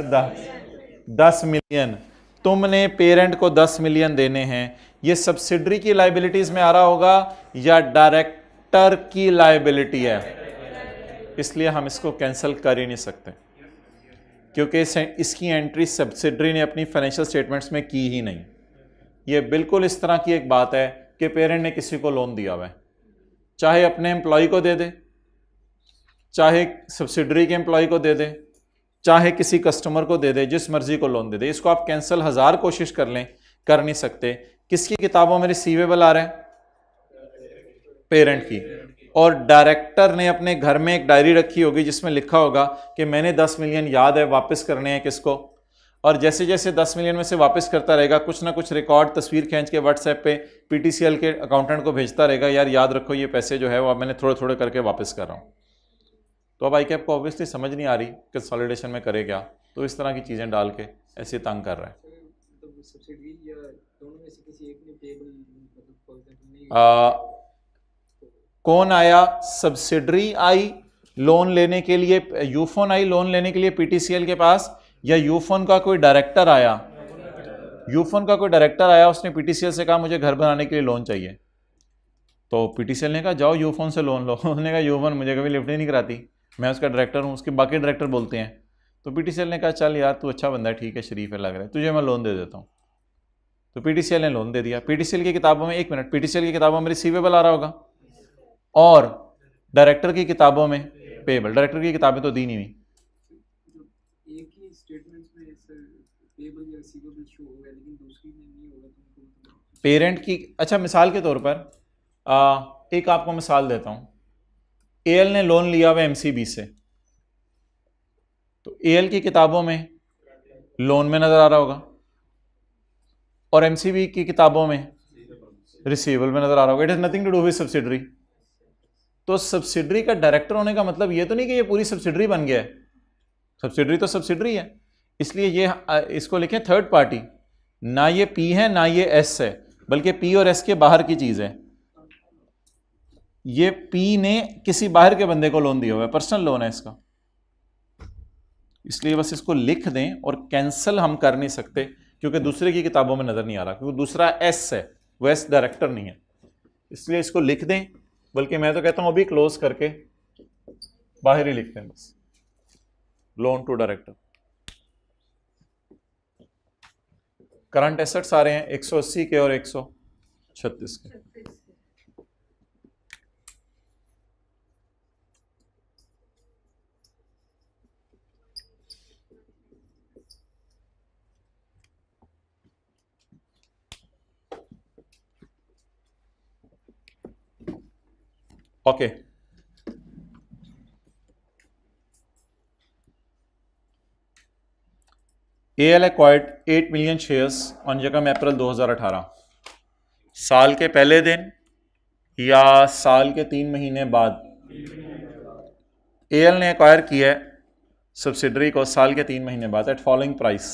S1: 10 मिलियन, तुमने पेरेंट को 10 मिलियन देने हैं। ये सब्सिडरी की लाइबिलिटीज में आ रहा होगा या डायरेक्टर की लाइबिलिटी है? इसलिए हम इसको कैंसिल कर ही नहीं सकते, क्योंकि इसकी एंट्री सब्सिडरी ने अपनी फाइनेंशियल स्टेटमेंट्स में की ही नहीं। ये बिल्कुल इस तरह की एक बात है कि पेरेंट ने किसी को लोन दिया हुआ है, चाहे अपने एम्प्लॉय को दे दे, चाहे सब्सिडरी के एम्प्लॉय को दे दे, चाहे किसी कस्टमर को दे दे, जिस मर्जी को लोन दे दे, इसको आप कैंसिल 1000 कोशिश कर लें, कर नहीं सकते। किसकी किताबों में रिसीवेबल आ रहा है? पेरेंट की। और डायरेक्टर ने अपने घर में एक डायरी रखी होगी जिसमें लिखा होगा कि मैंने 10 मिलियन याद है वापस करने हैं किसको, और जैसे जैसे 10 मिलियन में से वापस करता रहेगा, कुछ ना कुछ रिकॉर्ड तस्वीर खींच के व्हाट्सएप पे PTCL के अकाउंटेंट को भेजता रहेगा, यार याद रखो ये पैसे जो है वो अब मैंने थोड़े थोड़े करके वापस कर रहा हूँ। तो अब ICAP को ऑब्वियसली समझ नहीं आ रही कंसोलिडेशन में करे क्या, तो इस तरह की चीज़ें डाल के ऐसे तंग कर रहा है। कौन आया? सब्सिडरी आई लोन लेने के लिए, यूफोन आई लोन लेने के लिए PTCL के पास, या यूफोन का कोई डायरेक्टर आया? यूफोन का कोई डायरेक्टर आया, उसने PTCL से कहा मुझे घर बनाने के लिए लोन चाहिए, तो PTCL ने कहा जाओ यूफोन से लोन लो। उसने कहा यूफोन मुझे कभी लिफ्ट ही नहीं कराती, मैं उसका डायरेक्टर हूँ, उसके बाकी डायरेक्टर बोलते हैं। तो PTCL ने कहा चल यार तू अच्छा बंदा है, ठीक है, शरीफ है, लग रहा है, तुझे मैं लोन दे देता हूँ। तो PTCL ने लोन दे दिया। PTCL की किताबों में, 1 मिनट, PTCL की किताबों में रिसीवेबल आ रहा होगा और डायरेक्टर की किताबों में पेएबल। डायरेक्टर की किताबें तो दी नहीं हुई।
S2: पेबल या रिसीवेबल शो होगा लेकिन दूसरी में नहीं होगा तो उनको मतलब
S1: पेरेंट की, अच्छा मिसाल के तौर पर एक आपको मिसाल देता हूं, एएल ने लोन लिया हुआ एमसीबी से, तो एएल की किताबों में लोन में नजर आ रहा होगा और एमसीबी की किताबों में रिसीवेबल में नजर आ रहा होगा। It is nothing to do with subsidiary. तो सब्सिडरी का डायरेक्टर होने का मतलब ये तो नहीं कि ये पूरी सब्सिडरी बन गया है, सब्सिडरी तो सब्सिडरी है, इसलिए ये इसको लिखें थर्ड पार्टी। ना ये पी है ना ये एस है, बल्कि पी और एस के बाहर की चीज है। ये पी ने किसी बाहर के बंदे को लोन दिया हुआ है, पर्सनल लोन है इसका, इसलिए बस इसको लिख दें। और कैंसिल हम कर नहीं सकते क्योंकि दूसरे की किताबों में नजर नहीं आ रहा, क्योंकि दूसरा एस है, वो एस डायरेक्टर नहीं है, इसलिए इसको लिख दें। बल्कि मैं तो कहता हूं अभी क्लोज करके बाहर ही लिख दें बस, loan to director. Current assets आ रहे हैं 180 के और 136 के। Okay, AL acquired 8 million shares on जगह अप्रैल 2018। साल के पहले दिन या साल के 3 महीने बाद AL ने एक्वायर किया है सब्सिडरी को साल के 3 महीने बाद at following price.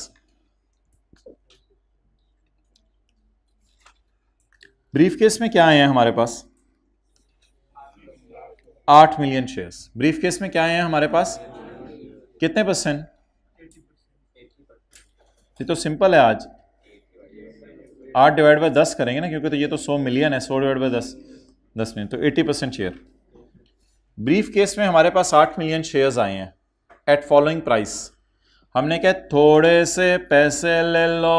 S1: Brief case में क्या आए हैं हमारे पास? 8 मिलियन शेयर्स। ब्रीफ केस में क्या आए हैं हमारे पास? कितने परसेंट? ये तो सिंपल है, आज 8 डिवाइड बाय 10 करेंगे ना, क्योंकि तो ये तो 100 मिलियन है, 100 डिवाइड बाय 10 मिलियन, तो 80% शेयर। ब्रीफ केस में हमारे पास 8 मिलियन शेयर्स आए हैं एट फॉलोइंग प्राइस। हमने कहा थोड़े से पैसे ले लो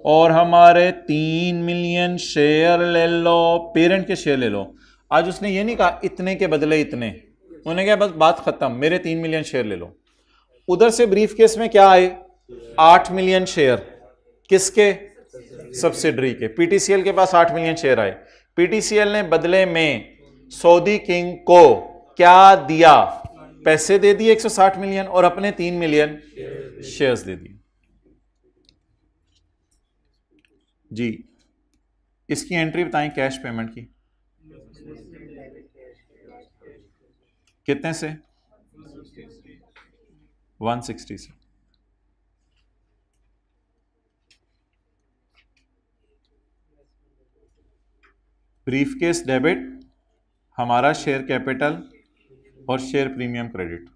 S1: और हमारे 3 मिलियन शेयर ले लो, पेरेंट के शेयर ले लो। आज उसने ये नहीं कहा इतने के बदले इतने, उन्होंने कहा बस बात खत्म, मेरे 3 मिलियन शेयर ले लो। उधर से ब्रीफ केस में क्या आए? 8 मिलियन शेयर। किसके? सब्सिडरी के। पीटीसीएल के पास 8 मिलियन शेयर आए। पीटीसीएल ने बदले में सऊदी किंग को क्या दिया? पैसे दे दिए 160 मिलियन और अपने 3 मिलियन शेयर्स दे दिए। जी, इसकी एंट्री बताएं कैश पेमेंट की। कितने से? 160 से। ब्रीफ केस डेबिट, हमारा शेयर कैपिटल और शेयर प्रीमियम क्रेडिट।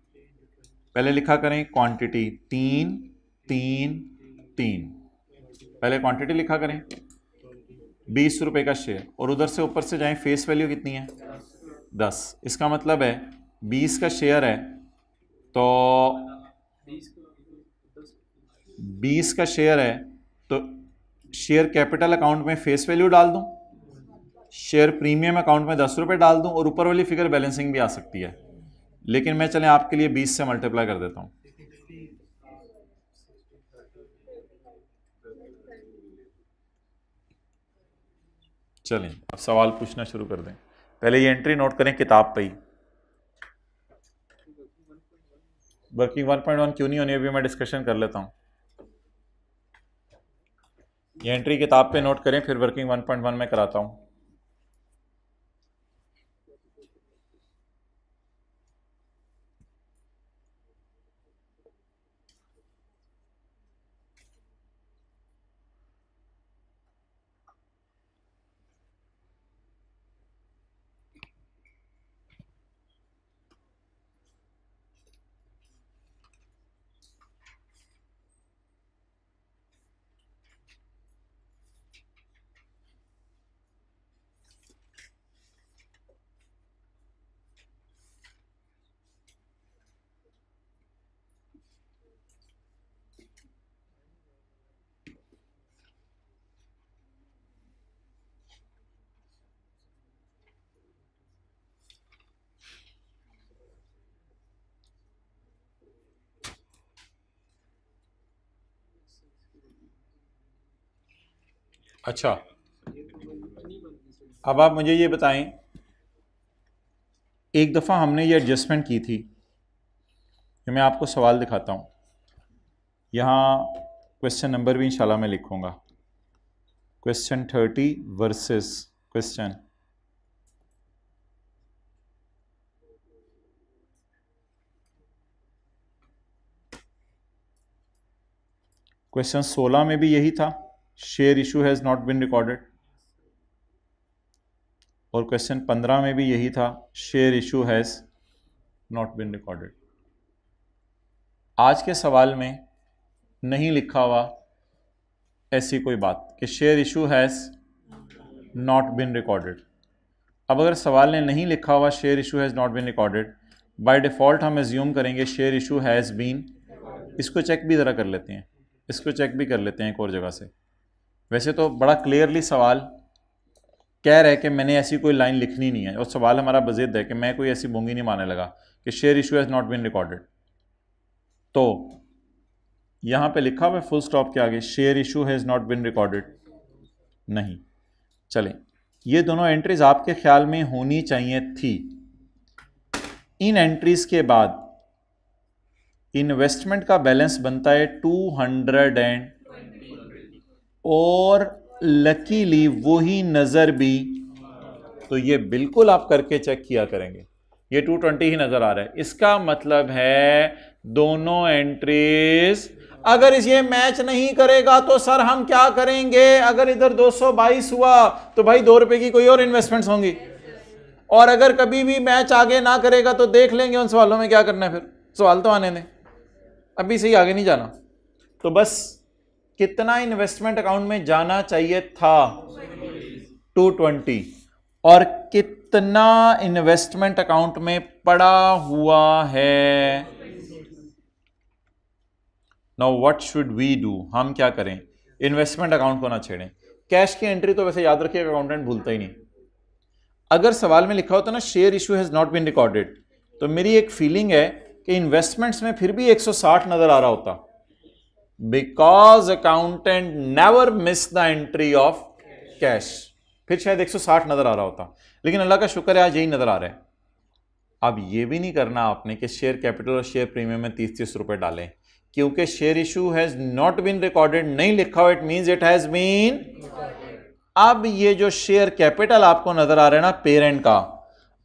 S1: पहले लिखा करें क्वांटिटी 3 3 3, पहले क्वांटिटी लिखा करें 20 रुपए का शेयर, और उधर से ऊपर से जाएं फेस वैल्यू कितनी है? 10। इसका मतलब है 20 का शेयर है तो 20 का शेयर है तो शेयर कैपिटल अकाउंट में फेस वैल्यू डाल दूं, शेयर प्रीमियम अकाउंट में 10 रुपए डाल दूं, और ऊपर वाली फिगर बैलेंसिंग भी आ सकती है, लेकिन मैं चलें आपके लिए 20 से मल्टीप्लाई कर देता हूं। चलें अब सवाल पूछना शुरू कर दें। पहले ये एंट्री नोट करें किताब पे ही। वर्किंग 1.1 क्यों नहीं होनी, अभी मैं डिस्कशन कर लेता हूं। ये एंट्री किताब पे नोट करें, फिर वर्किंग 1.1 में कराता हूं। अच्छा, अब आप मुझे ये बताएं, एक दफ़ा हमने ये एडजस्टमेंट की थी, कि मैं आपको सवाल दिखाता हूँ, यहाँ क्वेश्चन नंबर भी इंशाल्लाह मैं लिखूँगा, क्वेश्चन 30 वर्सेस क्वेश्चन 16 में भी यही था, share issue has not been recorded, और क्वेश्चन 15 में भी यही था, share issue has not been recorded. आज के सवाल में नहीं लिखा हुआ ऐसी कोई बात कि share issue has not been recorded. अब अगर सवाल ने नहीं लिखा हुआ share issue has not been recorded, by default हम एज्यूम करेंगे शेयर इशू हैज़ बीन। इसको चेक भी ज़रा कर लेते हैं, इसको चेक भी कर लेते हैं एक और जगह से। वैसे तो बड़ा क्लियरली सवाल कह रहा है कि मैंने ऐसी कोई लाइन लिखनी नहीं है, और सवाल हमारा बज़िद है कि मैं कोई ऐसी बोंगी नहीं मानने लगा कि share issue has not been recorded. तो यहाँ पे लिखा हुआ है फुल स्टॉप के आगे share issue has not been recorded नहीं। चलें, ये दोनों एंट्रीज आपके ख्याल में होनी चाहिए थी। इन एंट्रीज के बाद इन्वेस्टमेंट का बैलेंस बनता है 200 और लकीली वही नज़र भी, तो ये बिल्कुल आप करके चेक किया करेंगे, ये 220 ही नज़र आ रहा है। इसका मतलब है दोनों एंट्रीज, अगर ये मैच नहीं करेगा तो सर हम क्या करेंगे, अगर इधर 222 हुआ तो भाई 2 रुपए की कोई और इन्वेस्टमेंट्स होंगी, और अगर कभी भी मैच आगे ना करेगा तो देख लेंगे उन सवालों में क्या करना है। फिर सवाल तो आने दें, अभी से ही आगे नहीं जाना। तो बस कितना इन्वेस्टमेंट अकाउंट में जाना चाहिए था, 220, और कितना इन्वेस्टमेंट अकाउंट में पड़ा हुआ है। Now what should we do, हम क्या करें, इन्वेस्टमेंट अकाउंट को ना छेड़ें। कैश की एंट्री तो वैसे याद रखिएगा अकाउंटेंट भूलता ही नहीं। अगर सवाल में लिखा होता ना share issue has not been recorded, तो मेरी एक फीलिंग है कि इन्वेस्टमेंट्स में फिर भी 160 नजर आ रहा होता, because accountant never miss the entry of cash, फिर शायद 160 नजर आ रहा होता। लेकिन अल्लाह का शुक्र है आज यही नजर आ रहा है। अब ये भी नहीं करना आपने कि शेयर कैपिटल और शेयर प्रीमियम में 30-30 रुपए डालें, क्योंकि share issue has not been recorded नहीं लिखा हुआ, it means it has been. अब ये जो शेयर कैपिटल आपको नजर आ रहा है ना पेरेंट का,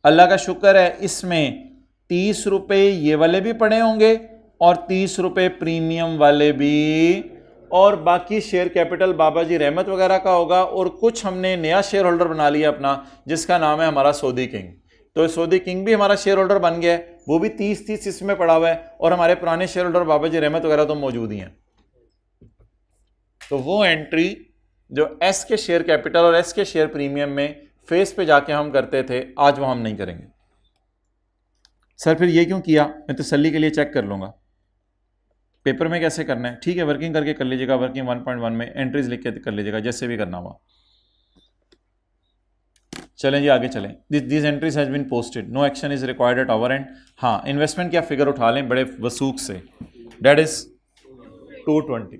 S1: अल्लाह का शुक्र है इसमें 30 रुपए ये वाले भी पड़े होंगे और 30 रुपए प्रीमियम वाले भी, और बाकी शेयर कैपिटल बाबा जी रहमत वगैरह का होगा, और कुछ हमने नया शेयर होल्डर बना लिया अपना जिसका नाम है हमारा सऊदी किंग। तो सऊदी किंग भी हमारा शेयर होल्डर बन गया है, वो भी 30-30 इसमें पड़ा हुआ है, और हमारे पुराने शेयर होल्डर बाबा जी रहमत वगैरह तो मौजूद ही हैं। तो वो एंट्री जो एस के शेयर कैपिटल और एस के शेयर प्रीमियम में फेस पे जाके हम करते थे, आज वो हम नहीं करेंगे। सर फिर ये क्यों किया, मैं तसल्ली के लिए चेक कर लूंगा पेपर में कैसे करना है। ठीक है, वर्किंग करके कर लीजिएगा, वर्किंग 1.1 में एंट्रीज लिख के कर लीजिएगा, जैसे भी करना हुआ। चलें जी आगे चलें। This entries has been posted, no action is required at our end. हाँ, इन्वेस्टमेंट क्या फिगर उठा लें बड़े वसूख से, डेट इज 220।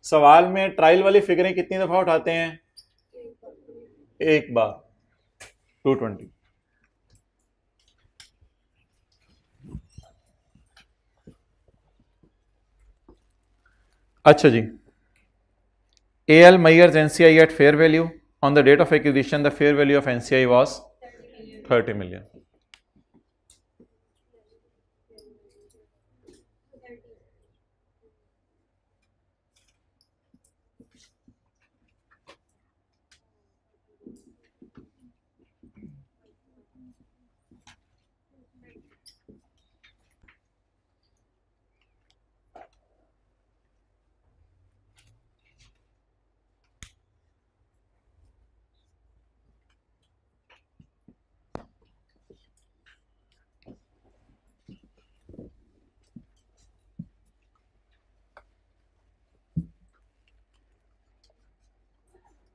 S1: सवाल में ट्रायल वाली फिगरें कितनी दफा उठाते हैं, एक बार, 220। अच्छा जी, AL Mayer's NCI at fair value on the date of acquisition, the fair value of NCI was 30 million.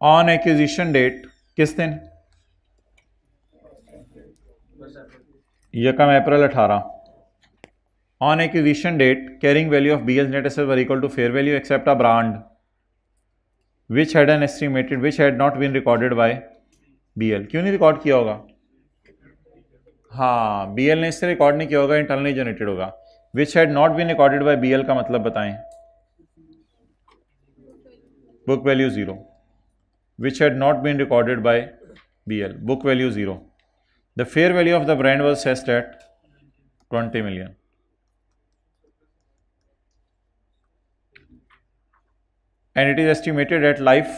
S1: On acquisition date किस दिन, यकम अप्रैल 18। On acquisition date carrying value of BS net asset were equal to fair value except a brand. Which had an estimated, which had not been recorded by BL, क्यों नहीं record किया होगा? हाँ, BL ने इससे रिकॉर्ड नहीं किया होगा, इंटरनली जनरेटेड होगा। Which had not been recorded by BL का मतलब बताएं। Book value 0, which had not been recorded by BL, book value 0। The fair value of the brand was assessed at 20 million, and it is estimated at life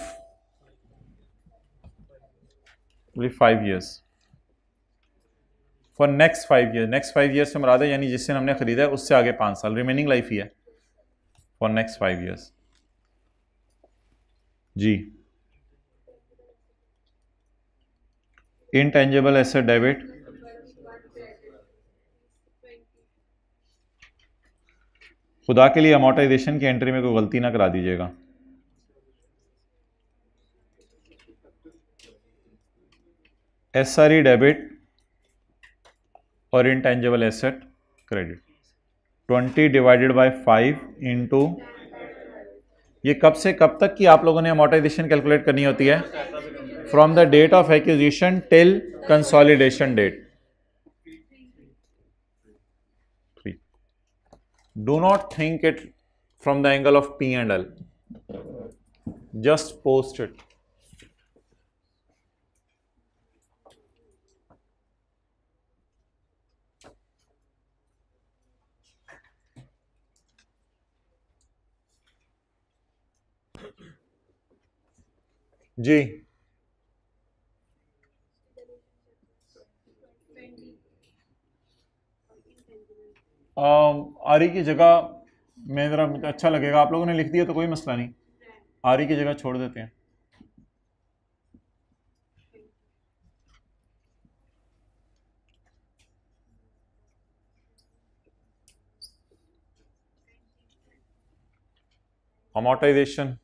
S1: 5 years, for next 5 years, next 5 years से मुराद है यानी जिससे हमने खरीदा है उससे आगे 5 साल, रिमेनिंग लाइफ ही है for next 5 years। जी, intangible asset डेबिट, खुदा के लिए अमोर्टाइजेशन की एंट्री में कोई गलती ना करा दीजिएगा। SRE डेबिट और intangible asset credit, 20 divided by 5 into, ये कब से कब तक की आप लोगों ने अमोर्टाइजेशन कैलकुलेट करनी होती है? From the date of acquisition till consolidation date. Do not think it from the angle of P&L, just post it. जी, आरी की जगह मैं ज़रा, अच्छा लगेगा आप लोगों ने लिख दिया तो कोई मसला नहीं, आरी की जगह छोड़ देते हैं। अमोर्टाइजेशन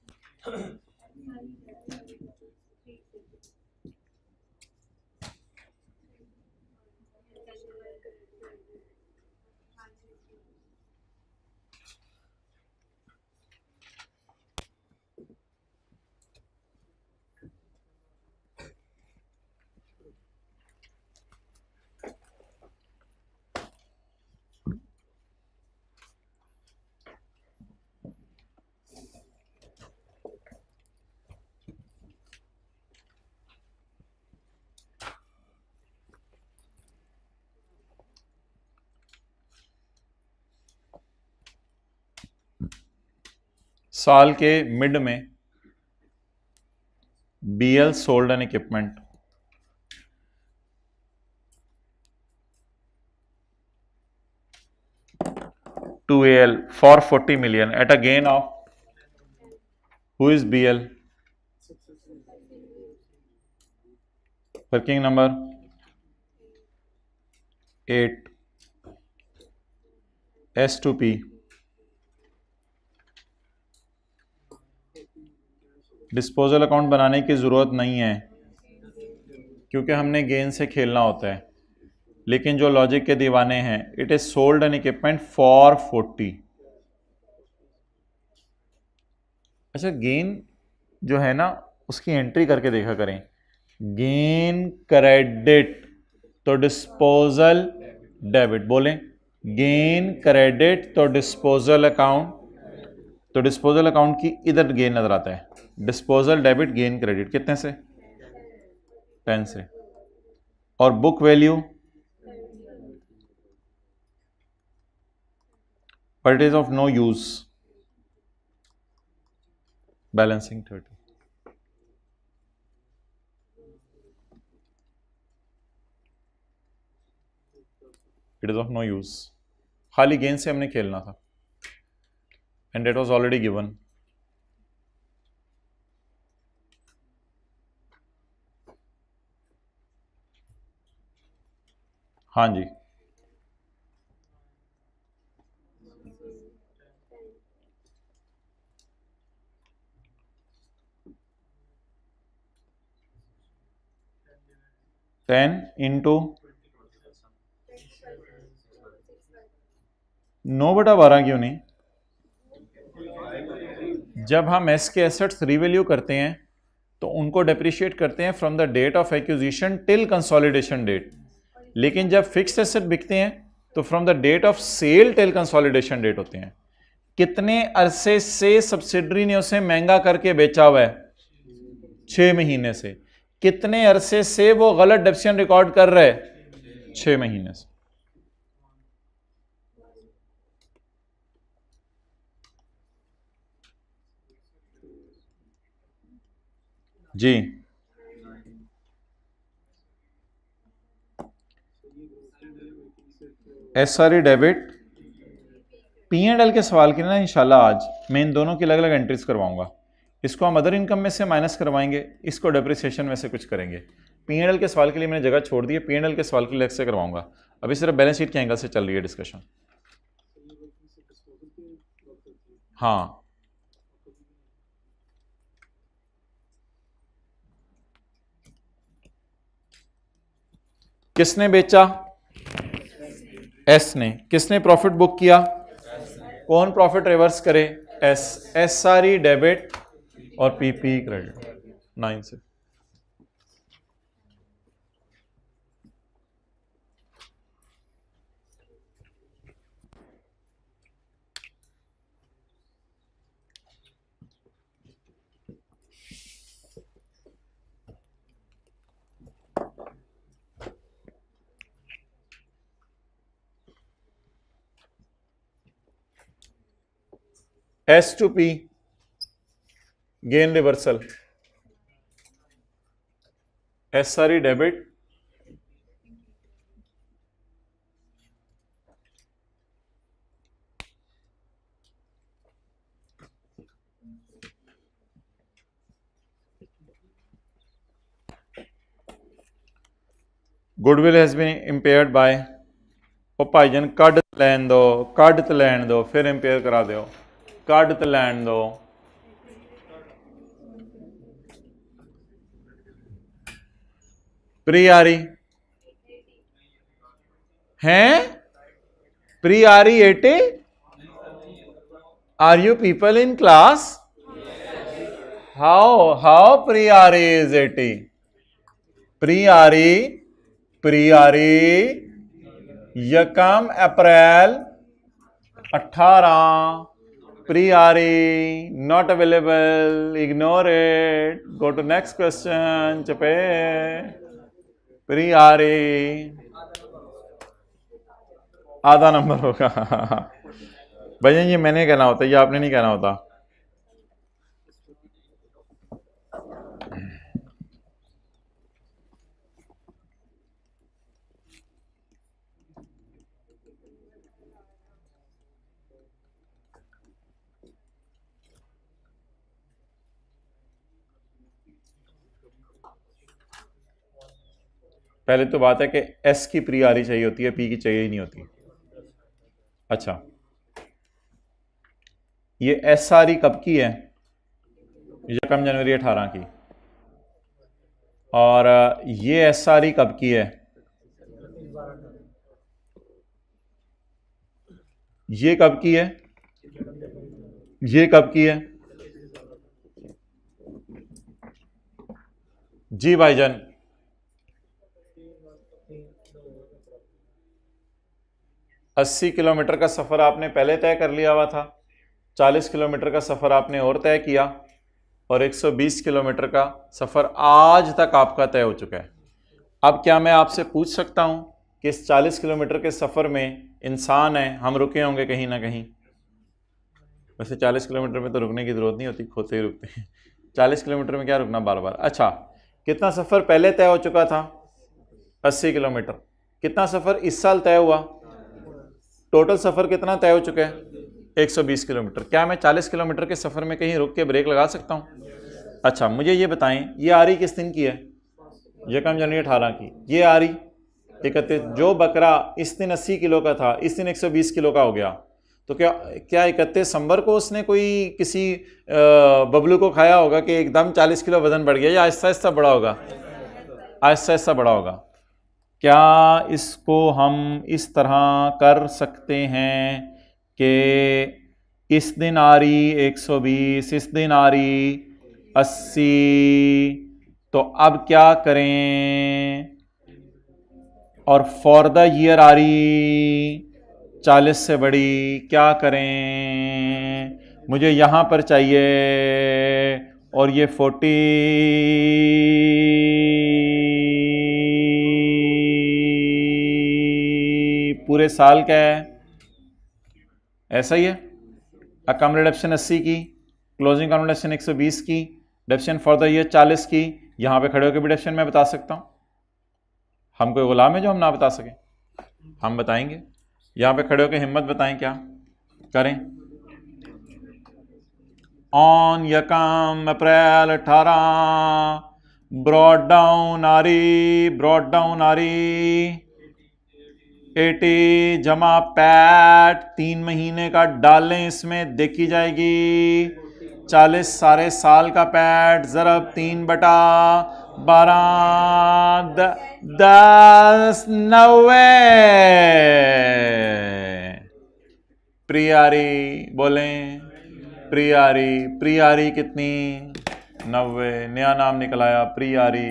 S1: साल के मिड में BL sold N equipment to AL for 40 million at a gain of, who is BL? Working number 8, S to P। Disposal account बनाने की ज़रूरत नहीं है क्योंकि हमने गेन से खेलना होता है, लेकिन जो लॉजिक के दीवाने हैं, it is sold N equipment for 40। अच्छा, गेन जो है ना उसकी एंट्री करके देखा करें, गेन क्रेडिट तो डिस्पोजल डेबिट, बोलें गेन क्रेडिट तो डिस्पोजल अकाउंट, तो डिस्पोजल अकाउंट की इधर गेन नजर आता है, डिस्पोजल डेबिट गेन क्रेडिट कितने से? 10 से। और book value, but it is of no use, balancing 30। it is of no use, खाली गेन से हमने खेलना था and it was already given। हाँ जी, टेन इंटू 9/12 क्यों नहीं? जब हम एस के एसेट्स रीवैल्यू करते हैं तो उनको डेप्रिशिएट करते हैं from the date of acquisition till consolidation date, लेकिन जब फिक्स्ड एसेट बिकते हैं तो from the date of sale till consolidation date होते हैं। कितने अरसे से सब्सिडरी ने उसे महंगा करके बेचा हुआ है? 6 महीने से। कितने अरसे से वो गलत डेप्सियन रिकॉर्ड कर रहे हैं? 6 महीने से। जी SRE डेबिट P&L के सवाल के लिए ना इंशाल्लाह आज मैं इन दोनों की अलग अलग एंट्रीज करवाऊंगा। इसको हम अदर इनकम में से माइनस करवाएंगे, इसको डेप्रिसिएशन में से कुछ करेंगे। P&L के सवाल के लिए मैंने जगह छोड़ दी है, P&L के सवाल के लिए अलग से करवाऊंगा। अभी सिर्फ बैलेंस शीट के एंगल से चल रही है डिस्कशन। हाँ, किसने बेचा? एस ने। किसने प्रॉफिट बुक किया? कौन प्रॉफिट रिवर्स करे? एस। SRE डेबिट और PP क्रेडिट। 9 से S to P gain reversal. SRE debit goodwill has been impaired by. ओ भाईजान कड लैन दो, कड तो लैन दो, फिर इंपेयर करा दो, कड तो लैन दो। प्री आरी हैं? Prior 80? Are you people in class? How prior is 80? Prior यकम अप्रैल 18। Prior not available, ignore it, go to next question. चपे प्री आरी आधा नंबर होगा। भैया ये मैंने कहना होता, ये आपने नहीं कहना होता। पहले तो बात है कि एस की प्री आरी चाहिए होती है, पी की चाहिए ही नहीं होती। अच्छा, ये SRE कब की है? यकम जनवरी 18 की। और ये SRE कब की है? ये कब की है? ये कब की है? जी भाईजान, अस्सी किलोमीटर का सफर आपने पहले तय कर लिया हुआ था, 40 किलोमीटर का सफर आपने और तय किया, और 120 किलोमीटर का सफर आज तक आपका तय हो चुका है। अब क्या मैं आपसे पूछ सकता हूं कि इस 40 किलोमीटर के सफर में इंसान है, हम रुके होंगे कहीं ना कहीं? वैसे 40 किलोमीटर में तो रुकने की जरूरत नहीं होती, खोते ही रुकते हैं। 40 किलोमीटर में क्या रुकना बार बार। अच्छा, कितना सफर पहले तय हो चुका था? 80 किलोमीटर। कितना सफर इस साल तय हुआ? टोटल सफर कितना तय हो चुका है? 120 किलोमीटर। क्या मैं 40 किलोमीटर के सफर में कहीं रुक के ब्रेक लगा सकता हूं? अच्छा, मुझे ये बताएं, ये आरी किस दिन की है? यकम जनवरी 18 की। ये आरी 31। जो बकरा इस दिन 80 किलो का था, इस दिन 120 किलो का हो गया, तो क्या 31 दिसंबर को उसने कोई किसी बबलू को खाया होगा कि एकदम 40 किलो वजन बढ़ गया, या आहिस्ता आहिस्ता बढ़ा होगा? आहिस्ता आहिस्ता बढ़ा होगा। क्या इसको हम इस तरह कर सकते हैं कि इस दिन आ रही 120, इस दिन आ रही 80, तो अब क्या करें? और फॉर द ईयर आ रही 40 से बड़ी, क्या करें? मुझे यहां पर चाहिए और ये 40 पूरे साल का है, ऐसा ही है। अकाउंट रिडक्शन 80 की, क्लोजिंग अकाउंट रिडक्शन 120 की, डिडक्शन फॉर द ईयर 40 की। यहां पे खड़े होकर भी डिडक्शन मैं बता सकता हूं। हम कोई गुलाम है जो हम ना बता सकें? हम बताएंगे। यहां पे खड़े होकर हिम्मत बताएं, क्या करें? ऑन यकम अप्रैल 18 ब्रॉड डाउन आ रही 80 जमा पैट 3 महीने का डालें, इसमें देखी जाएगी 40 सारे साल का पैट ज़रब 3/12 10 90। प्रियारी बोलें, प्रियारी कितनी? 90। नया नाम निकल आया, प्रियारी।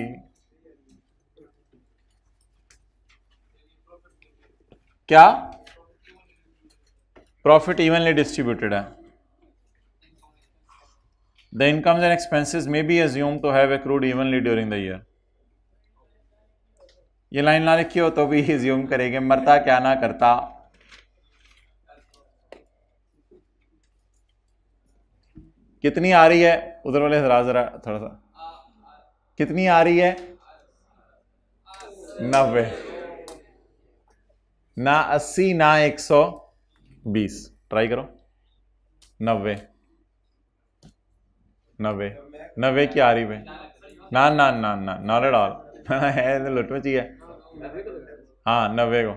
S1: क्या? प्रॉफिट इवनली डिस्ट्रीब्यूटेड है। The incomes and expenses may be assumed to have accrued evenly during the year. ये लाइन ना लिखी हो तो भी अज्यूम करेंगे, मरता क्या ना करता। कितनी आ रही है? उधर वाले जरा थोड़ा सा, कितनी आ रही है? 90 ना 80 ना 120, ट्राई करो। 90 की आ रही भाई? ना ना ना ना नॉट एट ऑल है तो लुट में चाहिए। हाँ 90 को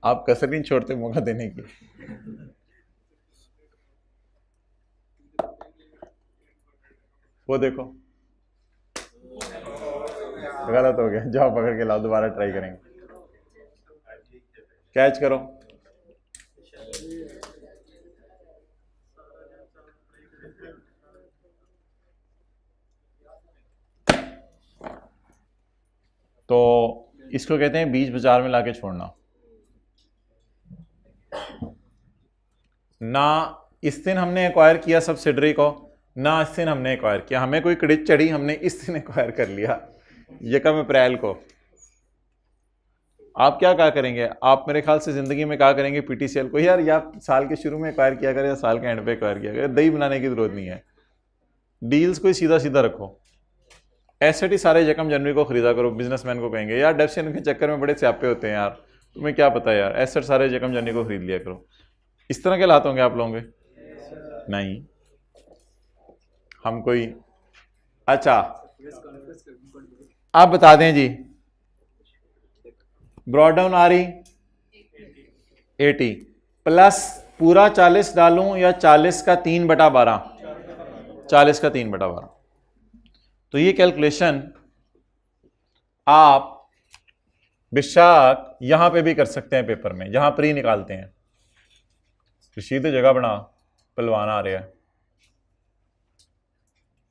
S1: आप कसर नहीं छोड़ते मौका देने की। वो देखो गलत हो गया, जाओ पकड़ के लाओ, दोबारा ट्राई करेंगे। कैच करो। तो इसको कहते हैं बीज बाजार में लाके छोड़ना। ना इस दिन हमने एक्वायर किया सब्सिडरी को, ना इस दिन हमने एक्वायर किया, हमें कोई क्रेडिट चढ़ी, हमने इस दिन एक्वायर कर लिया यकम अप्रैल को। आप क्या कहा करेंगे? आप मेरे ख्याल से जिंदगी में कहा करेंगे पीटीसीएल को, यार या साल के शुरू में एक्वायर किया करे या साल के एंड पे एक्वायर किया करे, दही बनाने की जरूरत नहीं है। डील्स को सीधा सीधा रखो। एसेट ही सारे यकम जनवरी को खरीदा करो। बिजनेसमैन को कहेंगे यार डेप्शन के चक्कर में बड़े स्यापे होते हैं यार, तुम्हें क्या पता है यार, एसेट सारे यकम जनवरी को खरीद लिया करो। इस तरह के हालात होंगे आप लोगों के? नहीं, हम कोई अच्छा आप बता दें जी। ब्रॉड डाउन आ रही 80 प्लस पूरा 40 डालूं या 40 का 3/12? 40 का 3/12। तो ये कैलकुलेशन आप बेशक यहां पे भी कर सकते हैं पेपर में, जहां प्री निकालते हैं। रशीद जगह बना, पहलवान आ रहा है।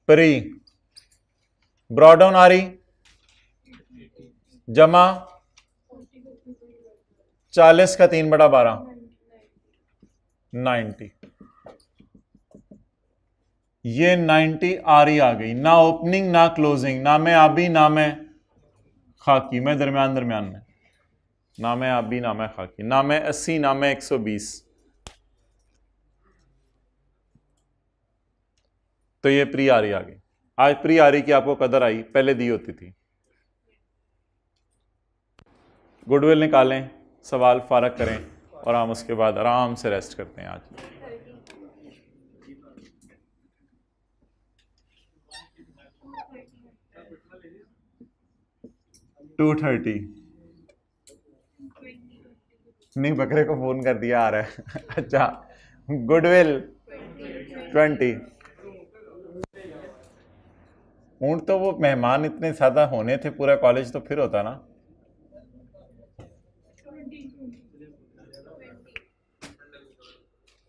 S1: प्री ब्रॉड डाउन आ रही जमा 40 का 3/12 90। ये 90 आरी आ गई, ना ओपनिंग ना क्लोजिंग, ना मैं आबी ना मैं खाकी, मैं दरमियान में, ना मैं आबी ना मैं खाकी, ना मैं 80 ना मैं 120। तो ये प्री आरी आ गई। आज प्री आरी की आपको कदर आई, पहले दी होती थी। गुडविल निकालें, सवाल फारग करें और हम उसके बाद आराम से रेस्ट करते हैं। आज 2:30 नहीं, बकरे को फोन कर दिया आ रहा है अच्छा गुडविल 20 ऊँट तो वो मेहमान इतने ज़्यादा होने थे पूरा कॉलेज तो फिर होता ना।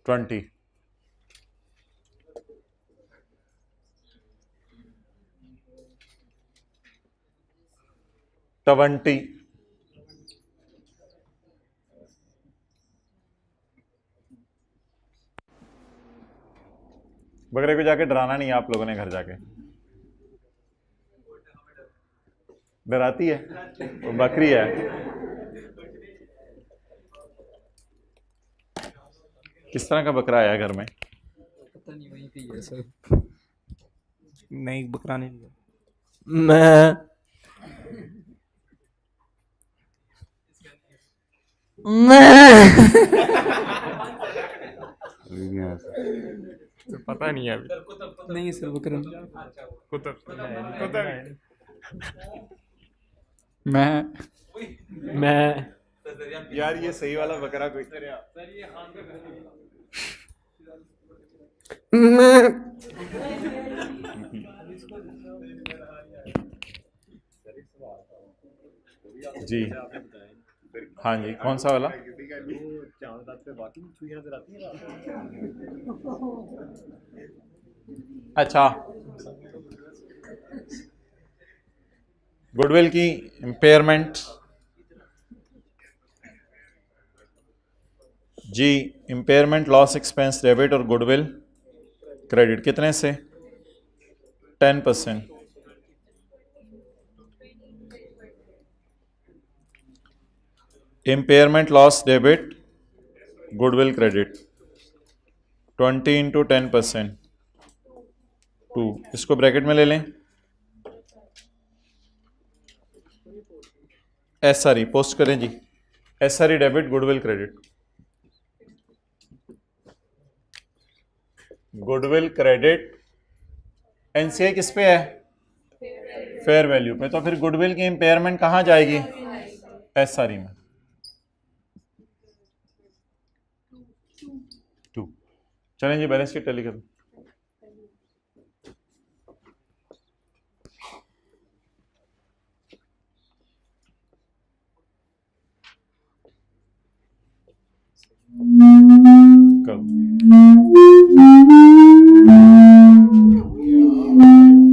S1: 20 20 बकरे को जाके डराना नहीं है आप लोगों ने घर जाके। डराती है वो बकरी है। किस तरह का बकरा आया घर में?
S2: पता नहीं वहीं पे ही है सर।
S3: नहीं बकरा नहीं लिया।
S2: मैं
S3: तो पता नहीं है अभी।
S2: नहीं सर बकरा
S3: कुतुब
S2: मैं
S1: यार ये सही वाला बकरा कोई जी। हाँ जी कौन सा वाला? अच्छा गुडविल की इम्पेयरमेंट जी। इम्पेयरमेंट लॉस एक्सपेंस डेबिट और गुडविल क्रेडिट कितने से? 10%। Impairment loss debit goodwill credit 20 into 10%। 2 इसको ब्रैकेट में ले लें। एसआरई पोस्ट करें जी। SRE debit goodwill credit. Goodwill credit NCI किस पे है? फेयर वैल्यू पे। तो फिर गुडविल की इम्पेयरमेंट कहाँ जाएगी? एसआरई में। 2 चलें जी बैलेंस शीट टैली करें। करो